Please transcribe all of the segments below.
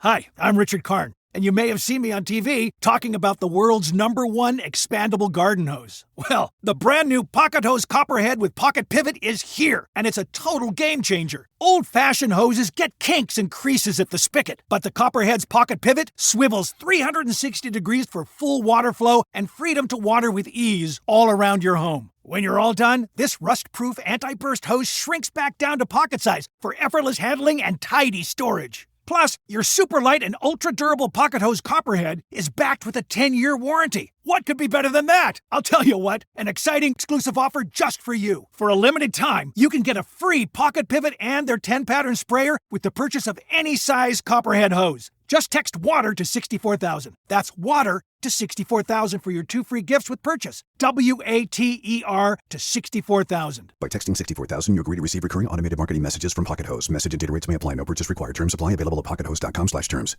Hi, I'm Richard Karn, and you may have seen me on TV talking about the world's #1 expandable garden hose. Well, the brand new Pocket Hose Copperhead with Pocket Pivot is here, and it's a total game changer. Old-fashioned hoses get kinks and creases at the spigot, but the Copperhead's Pocket Pivot swivels 360 degrees for full water flow and freedom to water with ease all around your home. When you're all done, this rust-proof anti-burst hose shrinks back down to pocket size for effortless handling and tidy storage. Plus, your super light and ultra-durable Pocket Hose Copperhead is backed with a 10-year warranty. What could be better than that? I'll tell you what, an exciting exclusive offer just for you. For a limited time, you can get a free Pocket Pivot and their 10-pattern sprayer with the purchase of any size Copperhead hose. Just text WATER to 64,000. That's WATER to 64,000 for your 2 free gifts with purchase. WATER to 64,000. By texting 64,000, you agree to receive recurring automated marketing messages from Pocket Hose. Message and data rates may apply. No purchase required. Terms apply. Available at pockethose.com/terms.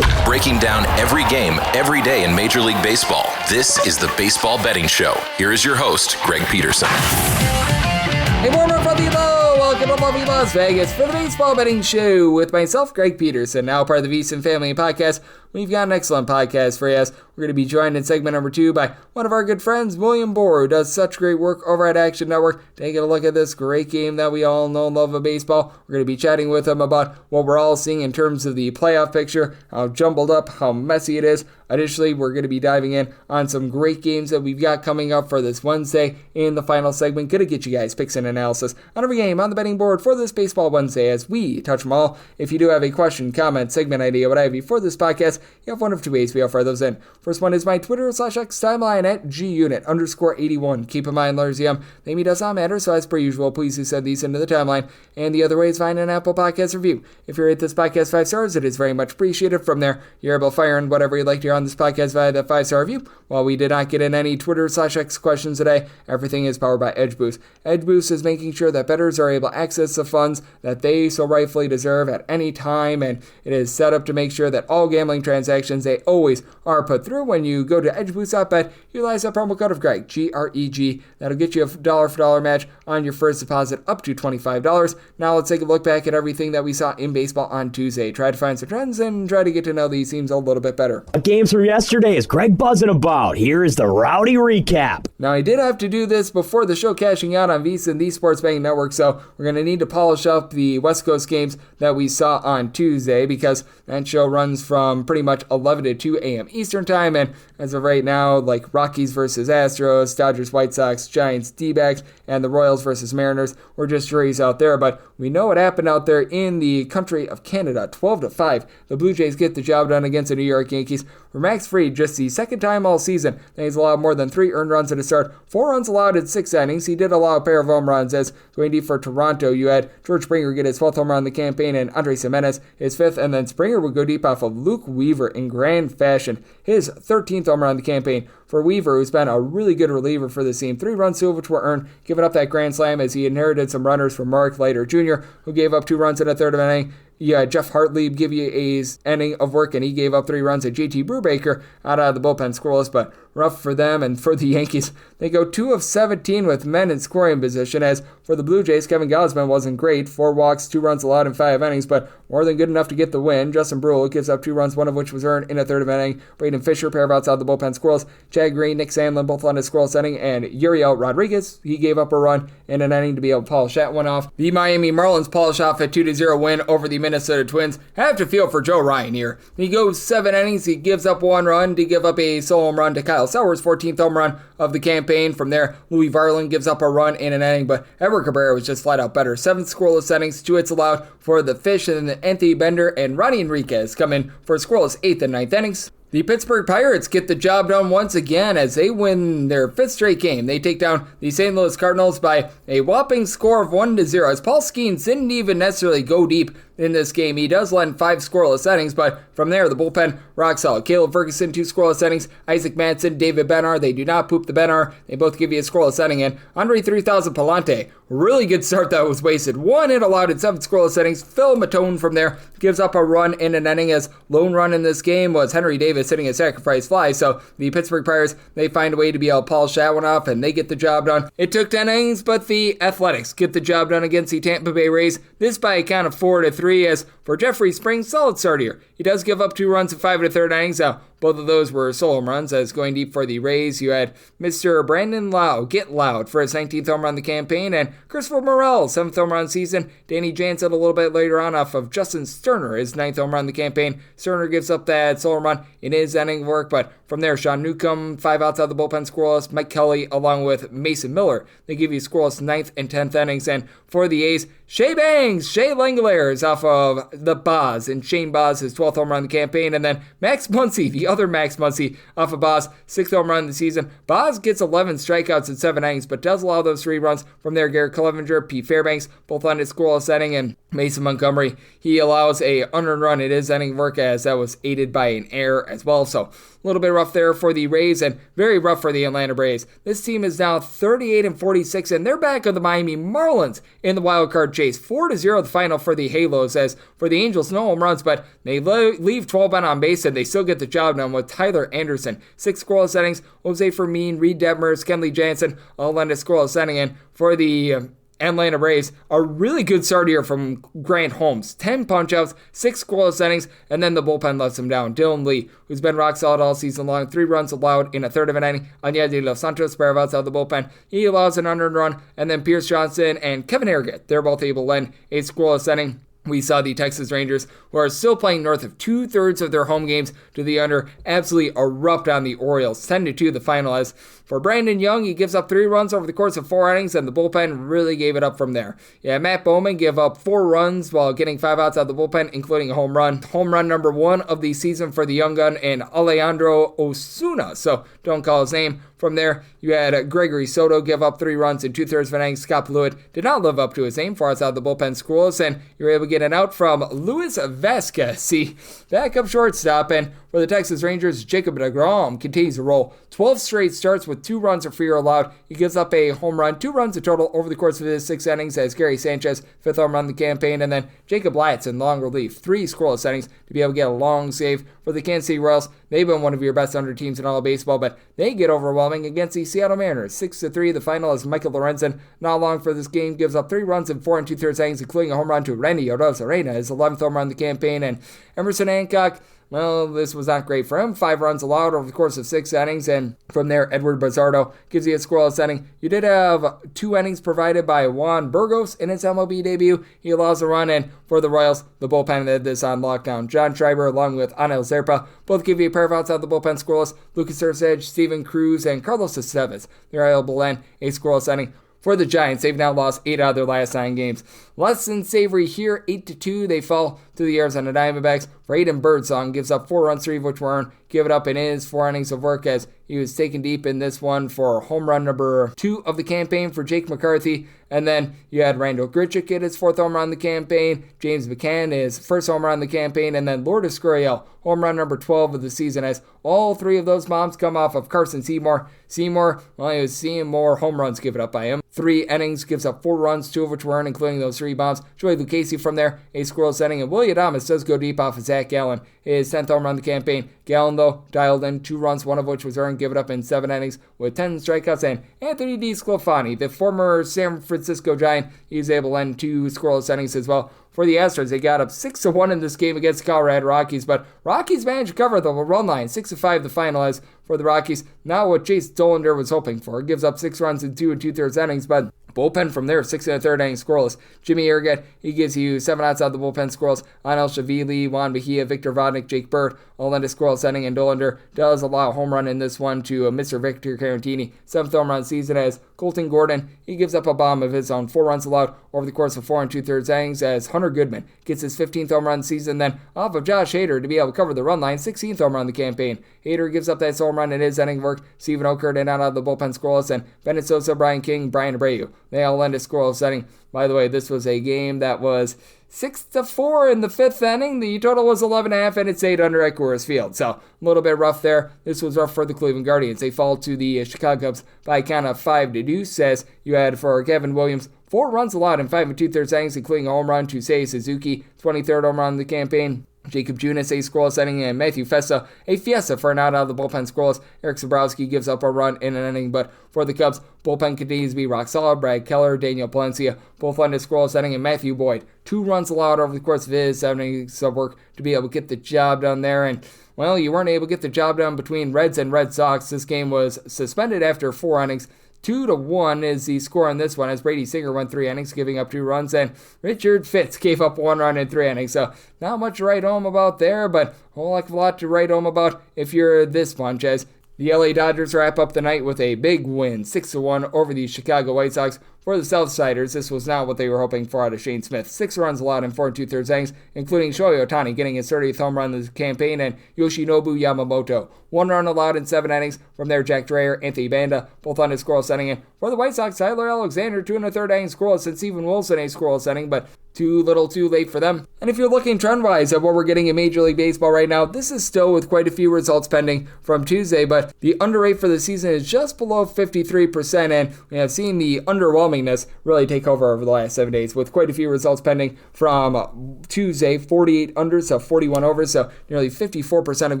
Breaking down every game, every day in Major League Baseball. This is the Baseball Betting Show. Here is your host, Greg Peterson. Hey, warmer from the low. Welcome to lovely Las Vegas for the Baseball Betting Show with myself, Greg Peterson, now part of the VSiN Family Podcast. We've got an excellent podcast for you. We're going to be joined in segment number 2 by one of our good friends, William Boor, who does such great work over at Action Network. Taking a look at this great game that we all know and love of baseball. We're going to be chatting with him about what we're all seeing in terms of the playoff picture, how jumbled up, how messy it is. Additionally, we're going to be diving in on some great games that we've got coming up for this Wednesday in the final segment. Going to get you guys picks and analysis on every game on the betting board for this Baseball Wednesday as we touch them all. If you do have a question, comment, segment idea, what have you for this podcast, you have one of 2 ways we offer those in. First one is my Twitter/X timeline at @GUnit_81. Keep in mind, LarsEM, name does not matter, so as per usual, please do send these into the timeline. And the other way is find an Apple Podcast review. If you rate this podcast 5 stars, it is very much appreciated. From there, you're able to fire in whatever you'd like to hear on this podcast via that 5-star review. While we did not get in any Twitter/X questions today, everything is powered by EdgeBoost. EdgeBoost is making sure that bettors are able to access the funds that they so rightfully deserve at any time, and it is set up to make sure that all gambling transactions, they always are put through. When you go to edgeboost.bet, utilize that promo code of Greg, G-R-E-G. That'll get you a dollar-for-dollar match on your first deposit up to $25. Now let's take a look back at everything that we saw in baseball on Tuesday. Try to find some trends and try to get to know these teams a little bit better. Games from yesterday is Greg buzzing about. Here is the rowdy recap. Now, I did have to do this before the show cashing out on VSiN, the Sports Betting Network, so we're going to need to polish up the West Coast games that we saw on Tuesday because that show runs from pretty much 11 to 2 a.m. Eastern Time, and as of right now, like Rockies versus Astros, Dodgers, White Sox, Giants, D-backs, and the Royals versus Mariners were just juries out there, but we know what happened out there in the country of Canada. 12-5, the Blue Jays get the job done against the New York Yankees. For Max Fried, just the second time all season that he's allowed more than 3 earned runs at a start, 4 runs allowed in 6 innings. He did allow a pair of home runs. As going deep for Toronto, you had George Springer get his 12th home run in the campaign and Andres Gimenez his 5th, and then Springer would go deep off of Luke Weaver in grand fashion, his 13th home run in the campaign. For Weaver, who's been a really good reliever for this team, 3 runs, 2 of which were earned, giving up that grand slam as he inherited some runners from Mark Leiter Jr., who gave up 2 runs in a third of an inning. Yeah, Jeff Hartlieb give you a inning of work, and he gave up 3 runs. And JT Brubaker out of the bullpen scoreless, but rough for them. And for the Yankees, they go 2 of 17 with men in scoring position. As for the Blue Jays, Kevin Gausman wasn't great. 4 walks, 2 runs allowed in 5 innings, but more than good enough to get the win. Justin Brule gives up 2 runs, 1 of which was earned in a third of an inning. Braden Fisher, pair of outside the bullpen scoreless. Chad Green, Nick Sandlin, both on his scoreless inning. And Uriel Rodriguez, he gave up a run in an inning to be able to polish that one off. The Miami Marlins polish off a 2-0 win over the Minnesota Twins. I have to feel for Joe Ryan here. He goes 7 innings, he gives up 1 run to give up a solo home run to Kyle Sauers, 14th home run of the campaign. From there, Louis Varland gives up a run in an inning, but Edward Cabrera was just flat out better. 7 scoreless innings, 2 hits allowed for the Fish, and then Anthony Bender and Ronnie Enriquez come in for scoreless 8th and 9th innings. The Pittsburgh Pirates get the job done once again as they win their 5th straight game. They take down the St. Louis Cardinals by a whopping score of 1-0. As Paul Skeens didn't even necessarily go deep in this game. He does let in 5 scoreless innings, but from there, the bullpen rock solid. Caleb Ferguson, 2 scoreless innings. Isaac Madsen, David Benar, they do not poop the Benar. They both give you a scoreless inning. And Andre 3000 Palante, really good start that was wasted. 1 hit allowed in 7 scoreless innings. Phil Matone from there gives up a run in an inning, as lone run in this game was Henry Davis hitting a sacrifice fly. So the Pittsburgh Pirates, they find a way to be able to polish that one off, and they get the job done. It took 10 innings, but the Athletics get the job done against the Tampa Bay Rays. This by a count of 4-3. 3 as for Jeffrey Springs, solid start here. He does give up 2 runs in 5 1/3 innings. Both of those were solo home runs, as going deep for the Rays, you had Mr. Brandon Lau get loud for his 19th home run of the campaign, and Christopher Morel, 7th home run season. Danny Jansen a little bit later on off of Justin Sterner, his 9th home run of the campaign. Sterner gives up that solo home run in his inning of work, but from there, Sean Newcomb, 5 outs out of the bullpen scoreless. Mike Kelly along with Mason Miller, they give you scoreless 9th and 10th innings. And for the A's, Shea Langeliers off of the Boz, and Shane Boz, his 12th home run of the campaign. And then Max Muncy, the other Max Muncy, off of Boz, 6th home run of the season. Boz gets 11 strikeouts in 7 innings, but does allow those 3 runs. From there, Garrett Clevenger, Pete Fairbanks, both on his scoreless inning, and Mason Montgomery, he allows a unearned run in his inning of work, as that was aided by an error as well. So a little bit rough there for the Rays, and very rough for the Atlanta Braves. This team is now 38-46, and they're back of the Miami Marlins in the wild card chase. 4-0 the final for the Halos, as for the Angels, no home runs, but they leave 12 men on base, and they still get the job done with Tyler Anderson. 6 scoreless innings, Jose Fermin, Reed Detmers, Kenley Jansen, all in a scoreless inning. And for the Atlanta Braves, a really good start here from Grant Holmes. 10 punch-outs, 6 scoreless innings, and then the bullpen lets him down. Dylan Lee, who's been rock solid all season long, 3 runs allowed in 1/3 of an inning. Anya de los Santos, pair of outs out of the bullpen, he allows an unearned run, and then Pierce Johnson and Kevin Harrigan, they're both able to end a scoreless inning. We saw the Texas Rangers, who are still playing north of 2/3 of their home games to the under, absolutely erupt on the Orioles. 10-2 the final. As for Brandon Young, he gives up 3 runs over the course of 4 innings, and the bullpen really gave it up from there. Yeah, Matt Bowman gave up 4 runs while getting 5 outs out of the bullpen, including a home run. Home run number 1 of the season for the young gun and Alejandro Osuna, so don't call his name. From there, you had Gregory Soto give up 3 runs in 2/3 of an inning. Scott Pruitt did not live up to his name. 4 outs out of the bullpen scoreless, and you were able to get an out from Luis Vasquez, the backup shortstop. And for the Texas Rangers, Jacob deGrom continues to roll. 12 straight starts with 2 runs or fewer allowed. He gives up a home run, 2 runs in total over the course of his 6 innings, as Gary Sanchez, 5th home run of the campaign, and then Jacob Latz in long relief. 3 scoreless innings to be able to get a long save. For the Kansas City Royals, they've been one of your best under teams in all of baseball, but they get overwhelming against the Seattle Mariners. 6-3 the final, as Michael Lorenzen, not long for this game, gives up 3 runs in 4 2/3 innings, including a home run to Randy Arozarena, his 11th home run of the campaign. And Emerson Hancock, well, this was not great for him. 5 runs allowed over the course of 6 innings, and from there, Edward Bazardo gives you a scoreless inning. You did have 2 innings provided by Juan Burgos in his MLB debut. He allows a run, and for the Royals, the bullpen had this on lockdown. John Schreiber, along with Anel Zerpa, both give you a pair of outs out of the bullpen scoreless. Lucas Erceg, Steven Cruz, and Carlos Estevez, they're able to end a scoreless inning. For the Giants, they've now lost 8 out of their last 9 games. Less than savory here, 8-2. They fall to the Arizona Diamondbacks. Braden Birdsong gives up 4 runs, 3 of which were earned. Give it up in his 4 innings of work, as he was taken deep in this one for home run number 2 of the campaign for Jake McCarthy. And then you had Randall Grichuk get his 4th home run of the campaign. James McCann, his 1st home run of the campaign. And then Lourdes Gurriel, home run number 12 of the season, as all 3 of those bombs come off of Carson Seymour. Seymour, well, he was seeing more home runs given up by him. 3 innings, gives up 4 runs, 2 of which were earned, including those 3 bombs. Joey Lucchesi from there, a scoreless inning. And Willie Adames does go deep off of Zach Gallen, his 10th home run of the campaign. Gallen, though, dialed in 2 runs, 1 of which was earned, give it up in 7 innings with 10 strikeouts. And Anthony DeSclafani, the former San Francisco Giant, he's able to end 2 scoreless innings as well. For the Astros, they got up 6-1 in this game against the Colorado Rockies, but Rockies managed to cover the run line. 6-5 the final, as for the Rockies, not what Chase Dollander was hoping for. Gives up 6 runs in 2 2/3 innings, but bullpen from there, 6 1/3 innings scoreless. Jimmy Erget, he gives you 7 outs out of the bullpen scoreless. Anel Shavili, Juan Mejia, Victor Vodnik, Jake Bird, all in a scoreless inning, and Dollander does allow a home run in this one to Mr. Victor Carantini. 7th home run season, as Colton Gordon, he gives up a bomb of his own. 4 runs allowed over the course of 4 2/3 innings, as Hunter Goodman gets his 15th home run season, then off of Josh Hader to be able to cover the run line. 16th home run of the campaign. Hader gives up that home run in his inning work. Stephen Okert in out of the bullpen scoreless, and Bennett Sosa, Brian King, Brian Abreu, they all end a scoreless inning. By the way, this was a game that was 6-4 in the 5th inning. The total was 11.5, and it stayed under at Coors Field. So a little bit rough there. This was rough for the Cleveland Guardians. They fall to the Chicago Cubs by a count of 5-2. Says you had for Kevin Williams 4 runs allowed in 5 2/3 innings, including a home run to Seiya Suzuki, 23rd home run of the campaign. Jacob Junis, a scoreless inning, and Matthew Festa, a fiesta for an out of the bullpen scoreless. Eric Sabrowski gives up a run in an inning, but for the Cubs, bullpen continues to be rock solid. Brad Keller, Daniel Palencia, both on the scoreless inning, and Matthew Boyd, 2 runs allowed over the course of his 7 innings of work to be able to get the job done there. And well, you weren't able to get the job done between Reds and Red Sox. This game was suspended after 4 innings. 2-1 is the score on this one, as Brady Singer went 3 innings, giving up 2 runs, and Richard Fitz gave up 1 run in 3 innings. So not much to write home about there, but a whole heck of a lot to write home about if you're this bunch, as the LA Dodgers wrap up the night with a big win, 6-1 over the Chicago White Sox. For the Southsiders, this was not what they were hoping for out of Shane Smith. 6 runs allowed in 4 2/3 innings, including Shohei Ohtani getting his 30th home run of the campaign, and Yoshinobu Yamamoto. 1 run allowed in 7 innings from their Jack Dreyer, Anthony Banda, both on his scoreless inning. And for the White Sox, Tyler Alexander, 2 1/3 innings scoreless, and Steven Wilson, a scoreless inning, but too little too late for them. And if you're looking trend-wise at what we're getting in Major League Baseball right now, this is still with quite a few results pending from Tuesday, but the under rate for the season is just below 53%, and we have seen the underwhelmingness really take over the last 7 days, with quite a few results pending from Tuesday, 48 unders to 41 overs, so nearly 54% of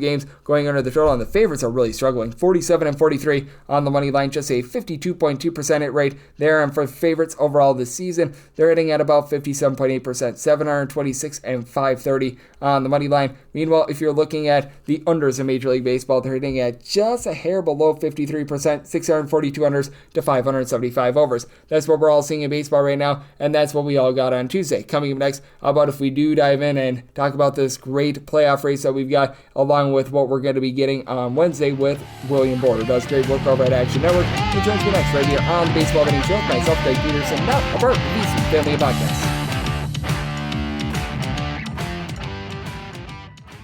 games going under the total, and the favorites are really struggling. 47 and 43 on the money line, just a 52.2% hit rate there, and for favorites overall this season, they're hitting at about 57.8%, 726 and 530 on the money line. Meanwhile, if you're looking at the unders in Major League Baseball, they're hitting at just a hair below 53%, 642 unders to 575 overs. That's what we're all seeing in baseball right now, and that's what we all got on Tuesday. Coming up next, how about if we do dive in and talk about this great playoff race that we've got, along with what we're going to be getting on Wednesday with William Boor, who does great work over at Action Network. He joins me next right here on the Baseball Betting Show with myself, Greg Peterson, now a part of the VC Family Podcast.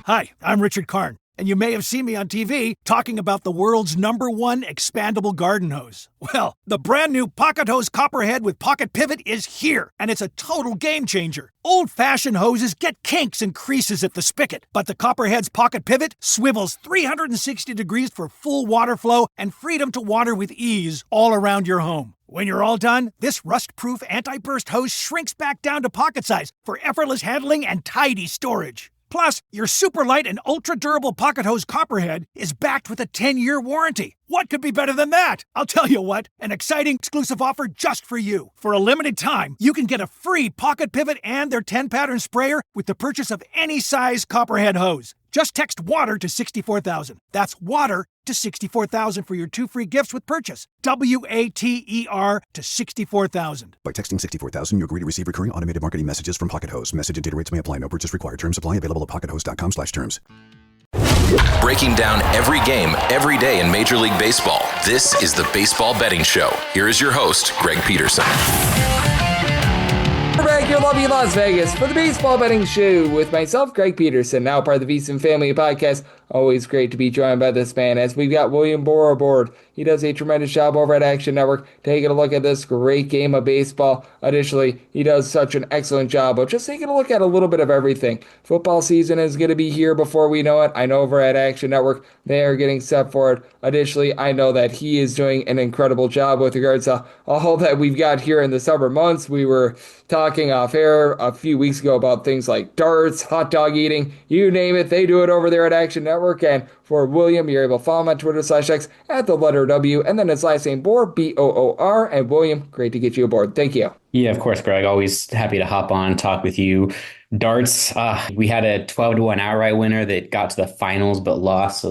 Hi, I'm Richard Karn, and you may have seen me on TV talking about the world's #1 expandable garden hose. Well, the brand new Pocket Hose Copperhead with Pocket Pivot is here, and it's a total game changer. Old-fashioned hoses get kinks and creases at the spigot, but the Copperhead's Pocket Pivot swivels 360 degrees for full water flow and freedom to water with ease all around your home. When you're all done, this rust-proof anti-burst hose shrinks back down to pocket size for effortless handling and tidy storage. Plus, your super light and ultra-durable Pocket Hose Copperhead is backed with a 10-year warranty. What could be better than that? I'll tell you what, an exciting exclusive offer just for you. For a limited time, you can get a free Pocket Pivot and their 10-pattern sprayer with the purchase of any size Copperhead hose. Just text WATER to 64,000. That's WATER to 64,000 for your 2 free gifts with purchase. WATER to 64,000. By texting 64,000, you agree to receive recurring automated marketing messages from Pocket Hose. Message and data rates may apply. No purchase required. Terms apply. Available at pockethose.com/terms. Breaking down every game, every day in Major League Baseball. This is the Baseball Betting Show. Here is your host, Greg Peterson. We're back here in lovely Las Vegas for the Baseball Betting Show with myself, Greg Peterson, now part of the VSiN Family Podcast. Always great to be joined by this man, as we've got William Boor aboard. He does a tremendous job over at Action Network, taking a look at this great game of baseball. Additionally, he does such an excellent job of just taking a look at a little bit of everything. Football season is going to be here before we know it. I know over at Action Network, they are getting set for it. Additionally, I know that he is doing an incredible job with regards to all that we've got here in the summer months. We were talking off air a few weeks ago about things like darts, hot dog eating, you name it, they do it over there at Action Network. And for William, you're able to follow him on Twitter/X at the letter W, and then his last name Boor, Boor. And William, great to get you aboard. Thank you. Yeah, of course, Greg. Always happy to hop on, talk with you. Darts, we had a 12-1 outright winner that got to the finals but lost. So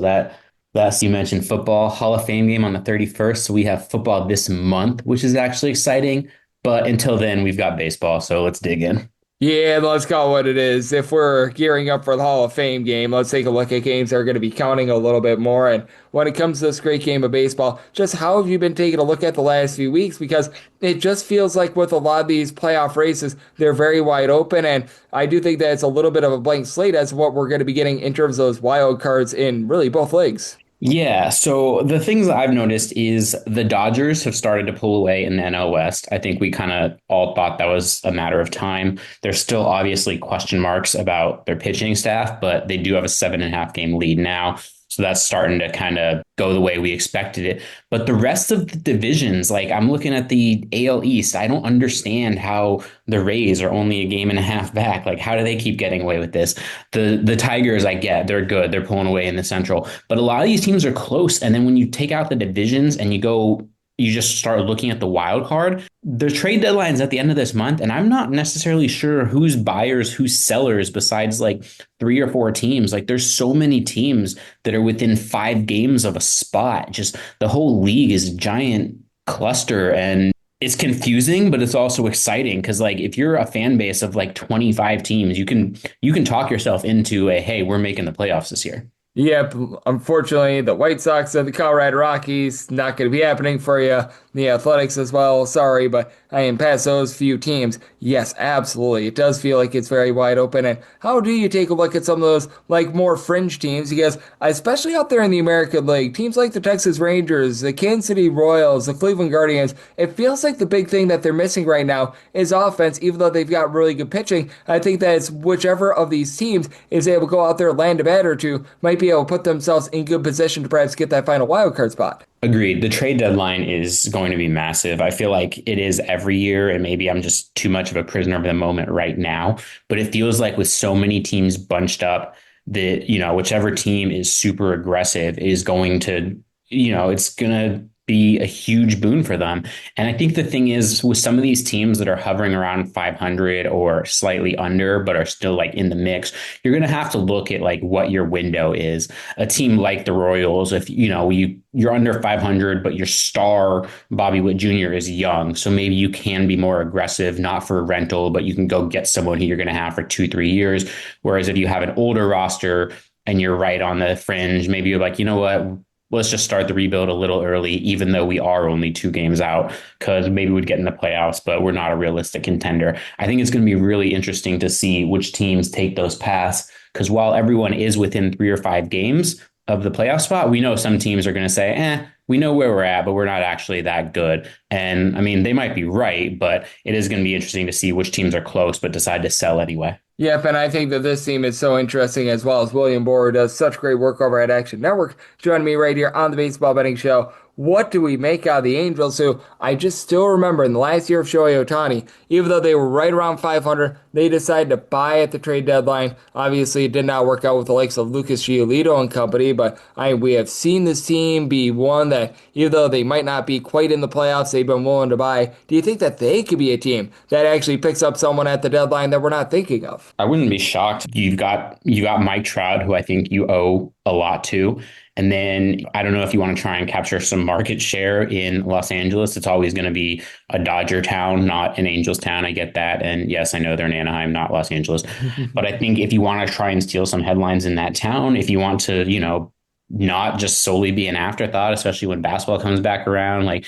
that's, you mentioned football, Hall of Fame game on the 31st. So we have football this month, which is actually exciting. But until then, we've got baseball. So let's dig in. Yeah, let's call it what it is. If we're gearing up for the Hall of Fame game, let's take a look at games that are going to be counting a little bit more. And when it comes to this great game of baseball, just how have you been taking a look at the last few weeks? Because it just feels like with a lot of these playoff races, they're very wide open. And I do think that it's a little bit of a blank slate as to what we're going to be getting in terms of those wild cards in really both leagues. Yeah, so the things that I've noticed is the Dodgers have started to pull away in the NL West. I think we kind of all thought that was a matter of time. There's still obviously question marks about their pitching staff, but they do have a 7.5 game lead now. So that's starting to kind of go the way we expected it. But the rest of the divisions, like I'm looking at the AL East, I don't understand how the Rays are only a game and a half back. Like, how do they keep getting away with this? The Tigers, I get, they're good. They're pulling away in the Central. But a lot of these teams are close. And then when you take out the divisions and you just start looking at the wild card. The trade deadline's at the end of this month, and I'm not necessarily sure who's buyers, who's sellers, besides like 3 or 4 teams. Like there's so many teams that are within 5 games of a spot. Just the whole league is a giant cluster, and it's confusing, but it's also exciting because like if you're a fan base of like 25 teams, you can talk yourself into hey, we're making the playoffs this year. Yep, unfortunately, the White Sox and the Colorado Rockies, not going to be happening for you. The Athletics as well, sorry, but I am past those few teams. Yes, absolutely. It does feel like it's very wide open. And how do you take a look at some of those, like, more fringe teams? Because, especially out there in the American League, teams like the Texas Rangers, the Kansas City Royals, the Cleveland Guardians, it feels like the big thing that they're missing right now is offense, even though they've got really good pitching. I think that it's whichever of these teams is able to go out there, land a bat or two, might be able to put themselves in good position to perhaps get that final wild card spot. Agreed. The trade deadline is going to be massive. I feel like it is every year, and maybe I'm just too much of a prisoner of the moment right now. But it feels like with so many teams bunched up that, whichever team is super aggressive is going to, it's going to be a huge boon for them. And I think the thing is with some of these teams that are hovering around 500 or slightly under, but are still like in the mix, you're going to have to look at like what your window is. A team like the Royals, if you're under 500, but your star Bobby Witt Jr. is young, so maybe you can be more aggressive, not for rental, but you can go get someone who you're going to have for 2-3 years. Whereas if you have an older roster and you're right on the fringe, maybe you're like, you know what? Let's just start the rebuild a little early, even though we are only 2 games out, because maybe we'd get in the playoffs, but we're not a realistic contender. I think it's going to be really interesting to see which teams take those paths, because while everyone is within 3 or 5 games of the playoff spot, we know some teams are going to say, we know where we're at, but we're not actually that good. And I mean, they might be right, but it is going to be interesting to see which teams are close but decide to sell anyway. Yep, and I think that this team is so interesting as well as William Boor does such great work over at Action Network. Joining me right here on the Baseball Betting Show. What do we make out of the Angels, who I just still remember in the last year of Shohei Ohtani, even though they were right around 500, they decided to buy at the trade deadline. Obviously, it did not work out with the likes of Lucas Giolito and company, but we have seen this team be one that, even though they might not be quite in the playoffs, they've been willing to buy. Do you think that they could be a team that actually picks up someone at the deadline that we're not thinking of? I wouldn't be shocked. You got Mike Trout, who I think you owe a lot to. And then I don't know if you want to try and capture some market share in Los Angeles. It's always going to be a Dodger town, not an Angels town. I get that. And yes, I know they're in Anaheim, not Los Angeles. But I think if you want to try and steal some headlines in that town, if you want to, not just solely be an afterthought, especially when basketball comes back around, like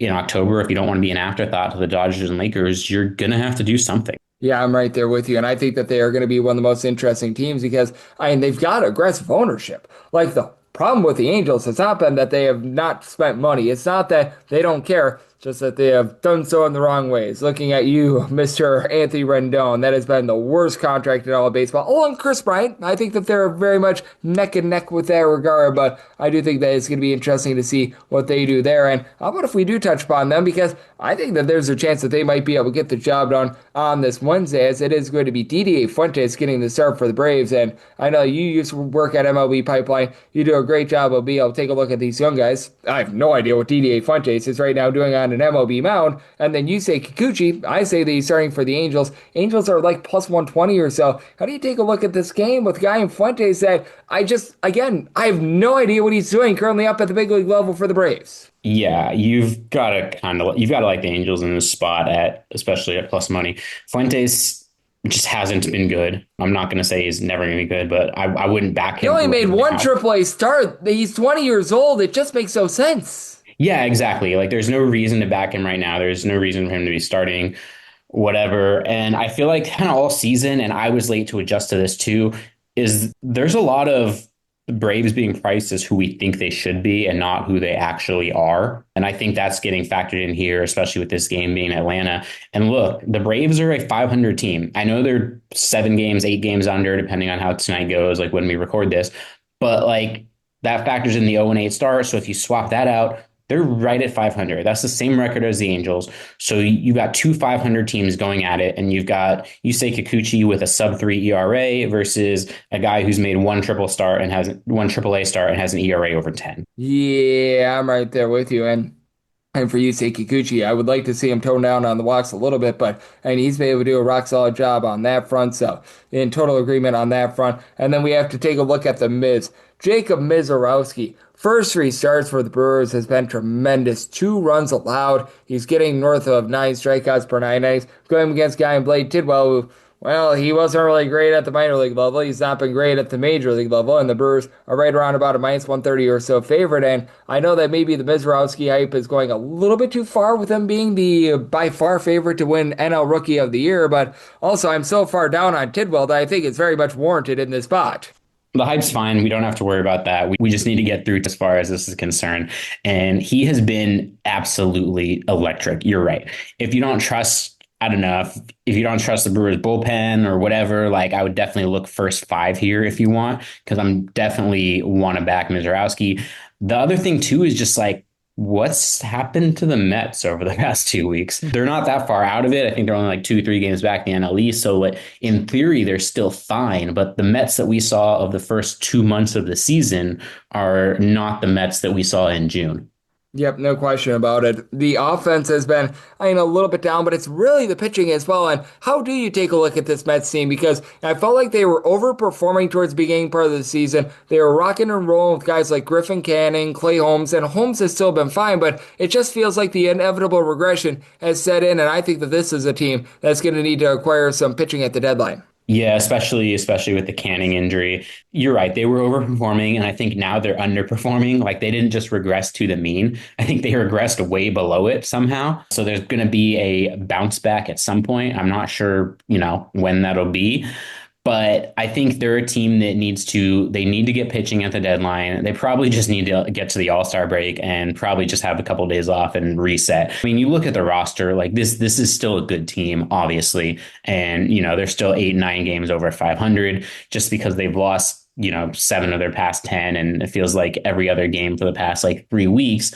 in October, if you don't want to be an afterthought to the Dodgers and Lakers, you're going to have to do something. Yeah, I'm right there with you. And I think that they are going to be one of the most interesting teams because, they've got aggressive ownership. Like the problem with the Angels has not been that they have not spent money. It's not that they don't care, just that they have done so in the wrong ways. Looking at you, Mr. Anthony Rendon, that has been the worst contract in all of baseball. Oh, and Chris Bryant, I think that they're very much neck and neck with that regard, but I do think that it's going to be interesting to see what they do there. And how about if we do touch upon them, because I think that there's a chance that they might be able to get the job done on this Wednesday, as it is going to be DDA Fuentes getting the start for the Braves. And I know you used to work at MLB Pipeline. You do a great job of being able to take a look at these young guys. I have no idea what DDA Fuentes is right now doing on an MLB mound. And then you say Kikuchi. I say that he's starting for the Angels. Angels are like plus 120 or so. How do you take a look at this game with a guy in Fuentes that I have no idea what he's doing currently up at the big league level for the Braves? Yeah, you've got to like the Angels in this spot especially at plus money. Fuentes just hasn't been good. I'm not going to say he's never going to be good, but I wouldn't back him. He only made one AAA start. He's 20 years old. It just makes no sense. Yeah, exactly. Like there's no reason to back him right now. There's no reason for him to be starting whatever. And I feel like kind of all season, and I was late to adjust to this too, is there's a lot of Braves being priced as who we think they should be and not who they actually are. And I think that's getting factored in here, especially with this game being Atlanta. And look, the Braves are a 500 team. I know they're 7 games, 8 games under, depending on how tonight goes, like when we record this. But like That factors in the 0-8 start. So if you swap that out, they're right at 500. That's the same record as the Angels. So you got two 500 teams going at it, and you've got Yusei Kikuchi with a sub-3 ERA versus a guy who's made one AAA start and has an ERA over 10. Yeah, I'm right there with you. And for Yusei Kikuchi, I would like to see him tone down on the walks a little bit, but he's been able to do a rock-solid job on that front, so in total agreement on that front. And then we have to take a look at the Miz. Jacob Mizorowski, first three starts for the Brewers has been tremendous. 2 runs allowed. He's getting north of 9 strikeouts per 9 innings. Going against Guy and Blade Tidwell, who, well, he wasn't really great at the minor league level. He's not been great at the major league level, and the Brewers are right around about a minus 130 or so favorite. And I know that maybe the Mizorowski hype is going a little bit too far with him being the by far favorite to win NL Rookie of the Year, but also I'm so far down on Tidwell that I think it's very much warranted in this spot. The hype's fine. We don't have to worry about that. We just need to get through as far as this is concerned. And he has been absolutely electric. You're right. If you don't trust, I don't know, if you don't trust the Brewers bullpen or whatever, like I would definitely look first 5 here if you want, because I'm definitely want to back Mizorowski. The other thing too is just like, what's happened to the Mets over the past 2 weeks? They're not that far out of it. I think they're only like 2-3 games back in the NL East. So in theory, they're still fine. But the Mets that we saw of the first 2 months of the season are not the Mets that we saw in June. Yep, no question about it. The offense has been, a little bit down, but it's really the pitching as well. And how do you take a look at this Mets team? Because I felt like they were overperforming towards the beginning part of the season. They were rocking and rolling with guys like Griffin Canning, Clay Holmes, and Holmes has still been fine, but it just feels like the inevitable regression has set in, and I think that this is a team that's going to need to acquire some pitching at the deadline. Yeah, especially with the Canning injury. You're right. They were overperforming, and I think now they're underperforming. Like they didn't just regress to the mean. I think they regressed way below it somehow. So there's going to be a bounce back at some point. I'm not sure, when that'll be. But I think they're a team that need to get pitching at the deadline. They probably just need to get to the All-Star break and probably just have a couple of days off and reset. I mean, you look at the roster, like this is still a good team, obviously. And, they're still 8-9 games over 500 just because they've lost, 7 of their past 10. And it feels like every other game for the past 3 weeks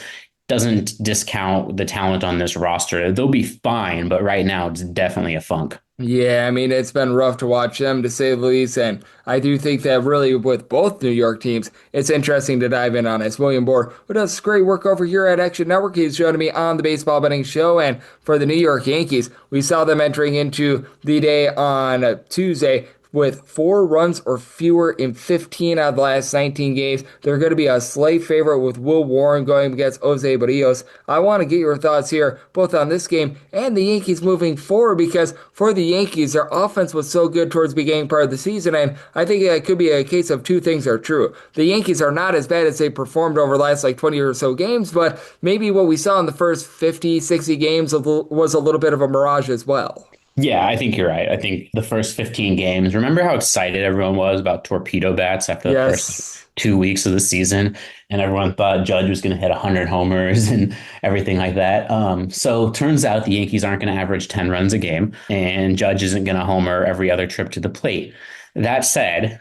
doesn't discount the talent on this roster. They'll be fine, but right now it's definitely a funk. Yeah, it's been rough to watch them, to say the least, and I do think that really with both New York teams, it's interesting to dive in on it. William Boor, who does great work over here at Action Network, he's joining me on the Baseball Betting Show, and for the New York Yankees, we saw them entering into the day on Tuesday with 4 runs or fewer in 15 out of the last 19 games. They're going to be a slight favorite with Will Warren going against Jose Barrios. I want to get your thoughts here, both on this game and the Yankees moving forward, because for the Yankees, their offense was so good towards the beginning part of the season, and I think it could be a case of 2 things are true. The Yankees are not as bad as they performed over the last 20 or so games, but maybe what we saw in the first 50, 60 games was a little bit of a mirage as well. Yeah, I think you're right. I think the first 15 games, remember how excited everyone was about torpedo bats after the first 2 weeks of the season? And everyone thought Judge was going to hit 100 homers and everything like that. So turns out the Yankees aren't going to average 10 runs a game, and Judge isn't going to homer every other trip to the plate. That said,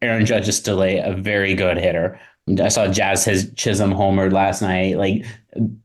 Aaron Judge is still a very good hitter. I saw Jazz Chisholm homered last night.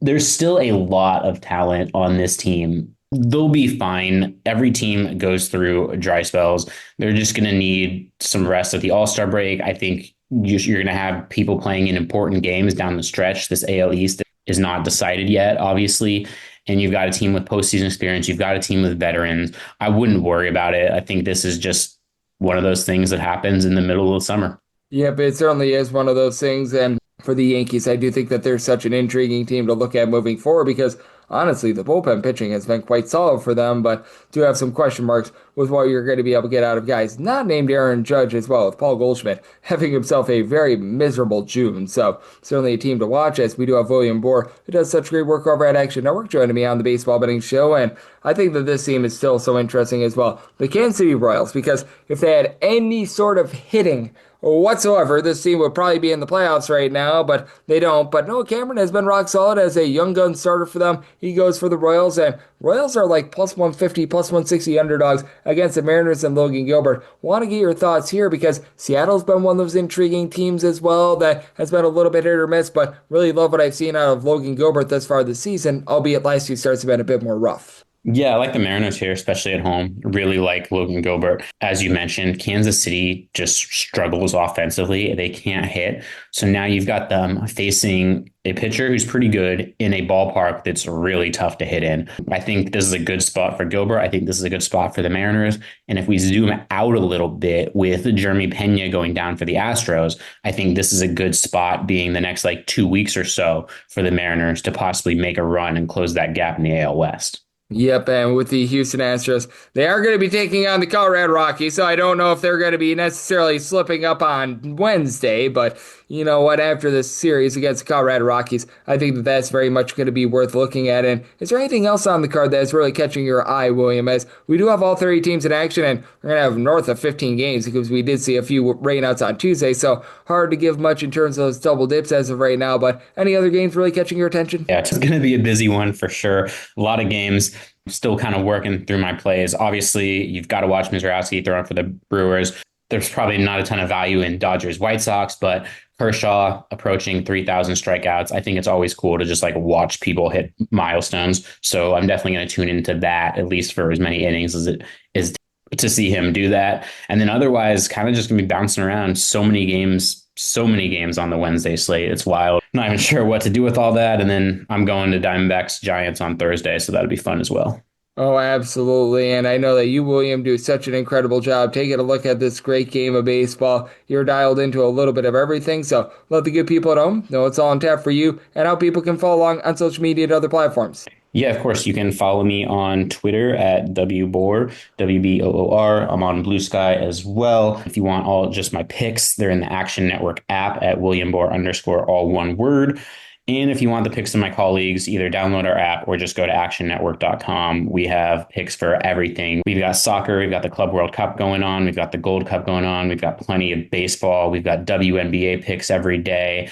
There's still a lot of talent on this team. They'll be fine. Every team goes through dry spells. They're just going to need some rest at the All-Star break. I think you're going to have people playing in important games down the stretch. This AL East is not decided yet, obviously. And you've got a team with postseason experience. You've got a team with veterans. I wouldn't worry about it. I think this is just one of those things that happens in the middle of the summer. Yeah, but it certainly is one of those things. And for the Yankees, I do think that they're such an intriguing team to look at moving forward because honestly, the bullpen pitching has been quite solid for them, but do have some question marks with what you're going to be able to get out of guys not named Aaron Judge as well, with Paul Goldschmidt having himself a very miserable June. So certainly a team to watch, as we do have William Boor, who does such great work over at Action Network, joining me on the Baseball Betting Show, and I think that this team is still so interesting as well. The Kansas City Royals, because if they had any sort of hitting whatsoever. This team would probably be in the playoffs right now, but they don't. But Noah Cameron has been rock solid as a young gun starter for them. He goes for the Royals, and Royals are like plus 150, plus 160 underdogs against the Mariners and Logan Gilbert. Want to get your thoughts here because Seattle's been one of those intriguing teams as well that has been a little bit hit or miss, but really love what I've seen out of Logan Gilbert thus far this season, albeit last few starts have been a bit more rough. Yeah, I like the Mariners here, especially at home. Really like Logan Gilbert. As you mentioned, Kansas City just struggles offensively. They can't hit. So now you've got them facing a pitcher who's pretty good in a ballpark that's really tough to hit in. I think this is a good spot for Gilbert. I think this is a good spot for the Mariners. And if we zoom out a little bit with Jeremy Pena going down for the Astros, I think this is a good spot being the next 2 weeks or so for the Mariners to possibly make a run and close that gap in the AL West. Yep, and with the Houston Astros, they are going to be taking on the Colorado Rockies, so I don't know if they're going to be necessarily slipping up on Wednesday, but you know what, after this series against the Colorado Rockies, I think that that's very much going to be worth looking at. And is there anything else on the card that's really catching your eye, William? As we do have all 30 teams in action, and we're going to have north of 15 games because we did see a few rainouts on Tuesday, so hard to give much in terms of those double dips as of right now, but any other games really catching your attention? Yeah, it's going to be a busy one for sure. A lot of games. Still kind of working through my plays. Obviously, you've got to watch Mizrachi throwing for the Brewers. There's probably not a ton of value in Dodgers White Sox, but Kershaw approaching 3,000 strikeouts. I think it's always cool to just watch people hit milestones. So I'm definitely going to tune into that, at least for as many innings as it is to see him do that. And then otherwise, kind of just going to be bouncing around. So many games on the Wednesday slate. It's wild. Not even sure what to do with all that. And then I'm going to Diamondbacks Giants on Thursday, so that'll be fun as well. Oh, absolutely. And I know that you, William, do such an incredible job taking a look at this great game of baseball. You're dialed into a little bit of everything. So let the good people at home know it's all on tap for you and how people can follow along on social media and other platforms. Yeah, of course. You can follow me on Twitter at WBoor, WBOOR. I'm on Blue Sky as well. If you want all just my picks, they're in the Action Network app at William Boor _ all one word. And if you want the picks of my colleagues, either download our app or just go to actionnetwork.com. We have picks for everything. We've got soccer. We've got the Club World Cup going on. We've got the Gold Cup going on. We've got plenty of baseball. We've got WNBA picks every day.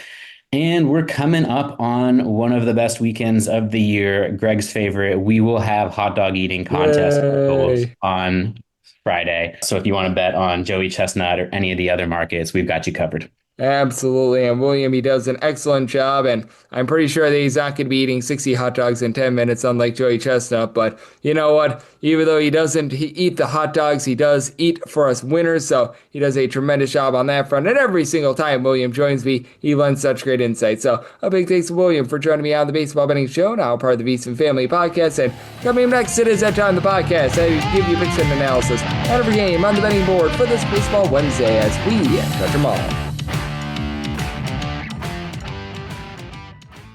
And we're coming up on one of the best weekends of the year, Greg's favorite. We will have hot dog eating contest on Friday. So if you want to bet on Joey Chestnut or any of the other markets, we've got you covered. Absolutely. And William, he does an excellent job. And I'm pretty sure that he's not going to be eating 60 hot dogs in 10 minutes, unlike Joey Chestnut. But you know what? Even though he doesn't eat the hot dogs, he does eat for us winners. So he does a tremendous job on that front. And every single time William joins me, he lends such great insight. So a big thanks to William for joining me on the Baseball Betting Show, now part of the VSiN Family Podcast. And coming up next, it is that time on the podcast. I give you picks and analysis on every game on the betting board for this Baseball Wednesday as we touch them all.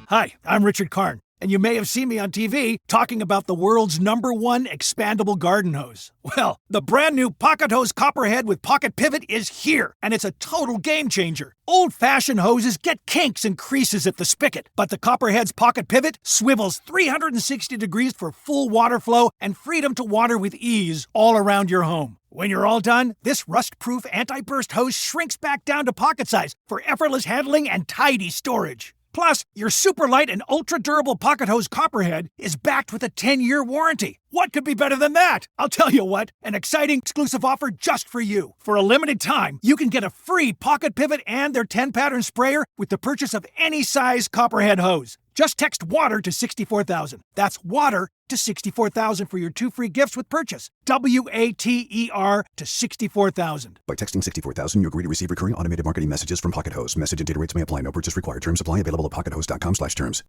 Hi, I'm Richard Karn, and you may have seen me on TV talking about the world's #1 expandable garden hose. Well, the brand new Pocket Hose Copperhead with Pocket Pivot is here, and it's a total game changer. Old-fashioned hoses get kinks and creases at the spigot, but the Copperhead's Pocket Pivot swivels 360 degrees for full water flow and freedom to water with ease all around your home. When you're all done, this rust-proof anti-burst hose shrinks back down to pocket size for effortless handling and tidy storage. Plus, your super light and ultra-durable Pocket Hose Copperhead is backed with a 10-year warranty. What could be better than that? I'll tell you what, an exciting exclusive offer just for you. For a limited time, you can get a free Pocket Pivot and their 10-pattern sprayer with the purchase of any size Copperhead hose. Just text WATER to 64,000. That's WATER to 64,000 for your 2 free gifts with purchase. WATER to 64,000. By texting 64,000, you agree to receive recurring automated marketing messages from Pocket Hose. Message and data rates may apply. No purchase required. Terms apply. Available at pockethose.com/terms.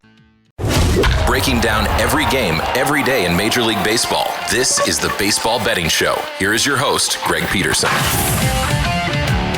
Breaking down every game, every day in Major League Baseball. This is the Baseball Betting Show. Here is your host, Greg Peterson.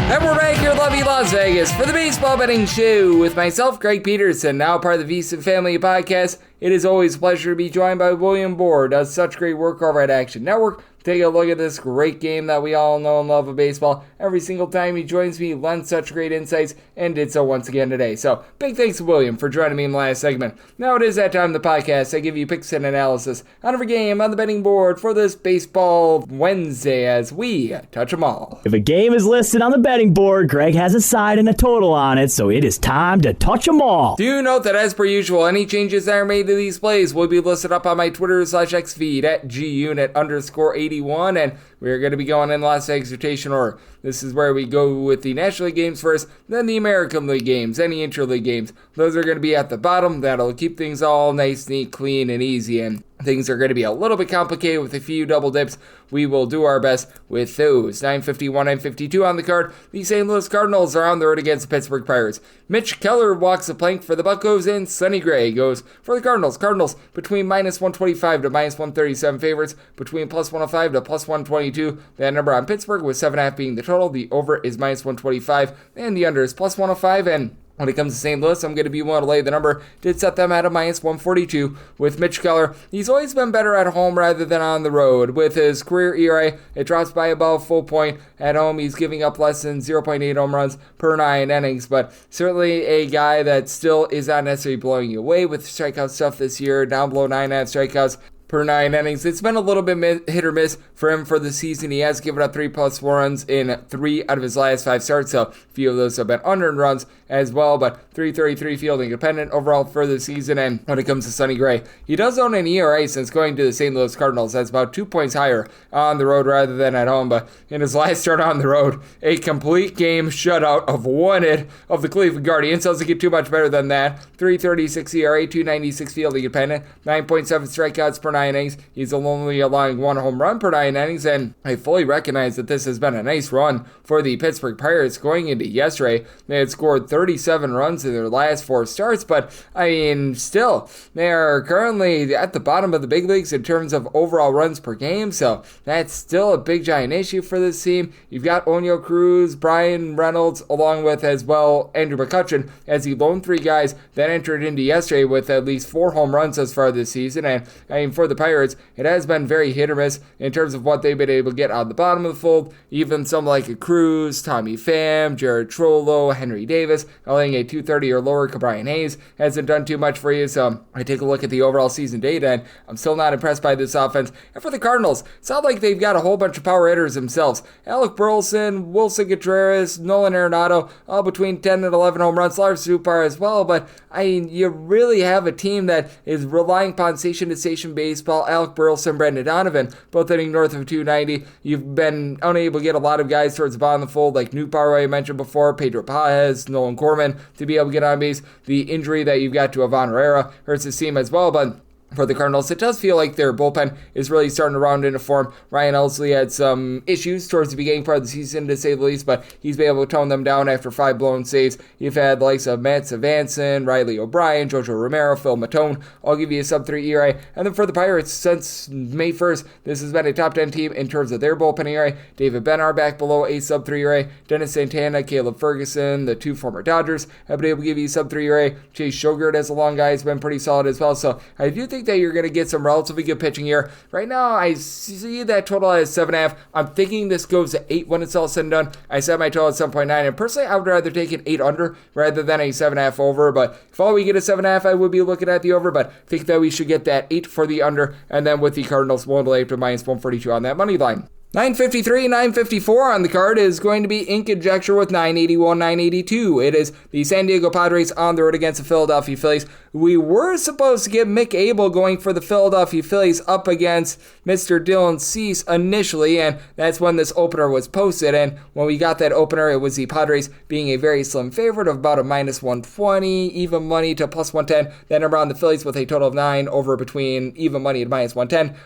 And we're back here in lovely Las Vegas for the Baseball Betting Show with myself, Greg Peterson, now part of the VSiN Family Podcast. It is always a pleasure to be joined by William Boor, who does such great work over at Action Network. Take a look at this great game that we all know and love of baseball. Every single time he joins me, he lends such great insights, and did so once again today. So, big thanks to William for joining me in the last segment. Now it is that time of the podcast. I give you picks and analysis on every game on the betting board for this Baseball Wednesday as we touch them all. If a game is listed on the betting board, Greg has a side and a total on it, so it is time to touch them all. Do note that as per usual, any changes that are made to these plays will be listed up on my Twitter/X feed at @GUnit_81. And we're going to be going in Las Vegas rotation order. This is where we go with the National League games first, then the American League games, any interleague games. Those are going to be at the bottom. That'll keep things all nice, neat, clean, and easy. And things are going to be a little bit complicated with a few double dips. We will do our best with those. 951, 952 on the card. The St. Louis Cardinals are on the road against the Pittsburgh Pirates. Mitch Keller walks the plank for the Buccos, and Sonny Gray goes for the Cardinals. Cardinals between minus 125 to minus 137 favorites, between plus 105 to plus 122. That number on Pittsburgh with 7.5 being the total. The over is minus 125, and the under is plus 105. And when it comes to St. Louis, I'm going to be willing to lay the number. Did set them at a minus 142 with Mitch Keller. He's always been better at home rather than on the road. With his career ERA, it drops by about a full point. At home, he's giving up less than 0.8 home runs per 9 innings, but certainly a guy that still is not necessarily blowing you away with strikeout stuff this year, down below 9.5 strikeouts per 9 innings. It's been a little bit hit or miss for him for the season. He has given up 3+ runs in 3 out of his last 5 starts, so a few of those have been unearned runs as well, but 333 fielding independent overall for the season. And when it comes to Sonny Gray, he does own an ERA since going to the St. Louis Cardinals. That's about 2 points higher on the road rather than at home, but in his last start on the road, a complete game shutout of one hit of the Cleveland Guardians. Doesn't get too much better than that. 336 ERA, 296 fielding independent, 9.7 strikeouts per 9 innings. He's only allowing 1 home run per 9 innings, and I fully recognize that this has been a nice run for the Pittsburgh Pirates. Going into yesterday, they had scored 37 runs in their last 4 starts, but I mean, still, they are currently at the bottom of the big leagues in terms of overall runs per game, so that's still a big giant issue for this team. You've got Oneil Cruz, Brian Reynolds, along with as well Andrew McCutchen as the lone 3 guys that entered into yesterday with at least 4 home runs as far this season. And I mean, for the Pirates, it has been very hit or miss in terms of what they've been able to get on the bottom of the fold. Even some like a Cruz, Tommy Pham, Jared Trollo, Henry Davis, allowing a 230 or lower. Brian Hayes hasn't done too much for you, so I take a look at the overall season data, and I'm still not impressed by this offense. And for the Cardinals, it's not like they've got a whole bunch of power hitters themselves. Alec Burleson, Wilson Contreras, Nolan Arenado, all between 10 and 11 home runs. Lars Supar as well, but I mean, you really have a team that is relying upon station-to-station baseball. Alec Burleson, Brendan Donovan, both hitting north of 290. You've been unable to get a lot of guys towards the bottom of the fold, like Newpower, I mentioned before, Pedro Paez, Nolan Corman, to be able to get on base. The injury that you've got to Ivan Herrera hurts his team as well, but for the Cardinals, it does feel like their bullpen is really starting to round into form. Ryan Elsley had some issues towards the beginning part of the season, to say the least, but he's been able to tone them down after 5 blown saves. You've had the likes of Matt Savanson, Riley O'Brien, Jojo Romero, Phil Matone. I'll give you a sub-3 ERA. And then for the Pirates, since May 1st, this has been a top 10 team in terms of their bullpen ERA. David Bennar back below a sub-3 ERA. Dennis Santana, Caleb Ferguson, the 2 former Dodgers, have been able to give you sub-3 ERA. Chase Shogurt as a long guy has been pretty solid as well. So I do think that you're going to get some relatively good pitching here. Right now, I see that total as 7.5. I'm thinking this goes to 8 when it's all said and done. I set my total at 7.9, and personally, I would rather take an 8 under rather than a 7.5 over. But if all we get is 7.5, I would be looking at the over, but I think that we should get that 8 for the under, and then with the Cardinals, we'll delay to minus 142 on that money line. 953, 954 on the card is going to be in conjecture with 981, 982. It is the San Diego Padres on the road against the Philadelphia Phillies. We were supposed to get Mick Abel going for the Philadelphia Phillies up against Mr. Dylan Cease initially, and that's when this opener was posted. And when we got that opener, it was the Padres being a very slim favorite of about a minus 120, even money to plus 110. That number on the Phillies with a total of 9 over between even money to minus 110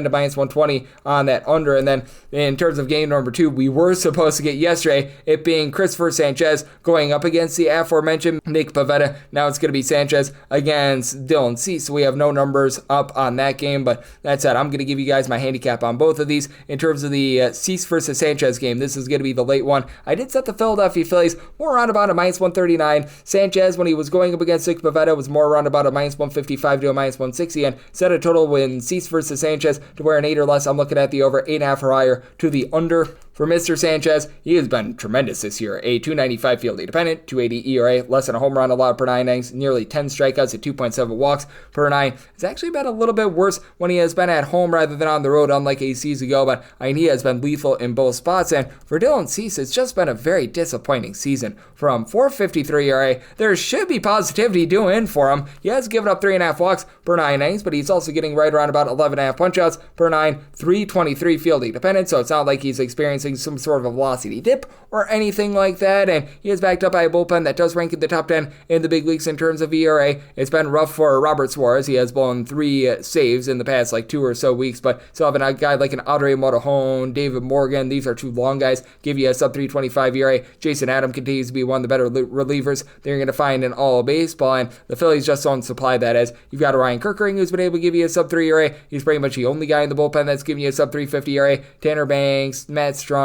to minus 120 on that under. And then then in terms of game number 2, we were supposed to get yesterday, it being Christopher Sanchez going up against the aforementioned Nick Pivetta. Now it's going to be Sanchez against Dylan Cease. So we have no numbers up on that game, but that said, I'm going to give you guys my handicap on both of these. In terms of the Cease versus Sanchez game, this is going to be the late one. I did set the Philadelphia Phillies more around about a minus 139. Sanchez, when he was going up against Nick Pivetta, was more around about a minus 155 to a minus 160, and set a total when Cease versus Sanchez to where an 8 or less. I'm looking at the over 8.5 or higher to the under. For Mr. Sanchez, he has been tremendous this year. A 295 field independent, 280 ERA, less than a home run allowed per 9 innings, nearly 10 strikeouts at 2.7 walks per 9. It's actually been a little bit worse when he has been at home rather than on the road, unlike a season ago, but he has been lethal in both spots. And for Dylan Cease, it's just been a very disappointing season. From 4.53 ERA, there should be positivity due in for him. He has given up 3.5 walks per 9 innings, but he's also getting right around about 11.5 punch-outs per 9, 323 field independent, so it's not like he's experiencing some sort of a velocity dip or anything like that, and he is backed up by a bullpen that does rank in the top 10 in the big leagues in terms of ERA. It's been rough for Robert Suarez. He has blown 3 saves in the past 2 or so weeks, but still have a guy like an Audrey Motohone, David Morgan. These are 2 long guys, give you a sub 325 ERA. Jason Adam continues to be one of the better relievers they're going to find in all of baseball, and the Phillies just don't supply that, as you've got a Ryan Kirkering who's been able to give you a sub 3 ERA. He's pretty much the only guy in the bullpen that's giving you a sub 350 ERA. Tanner Banks, Matt Strom,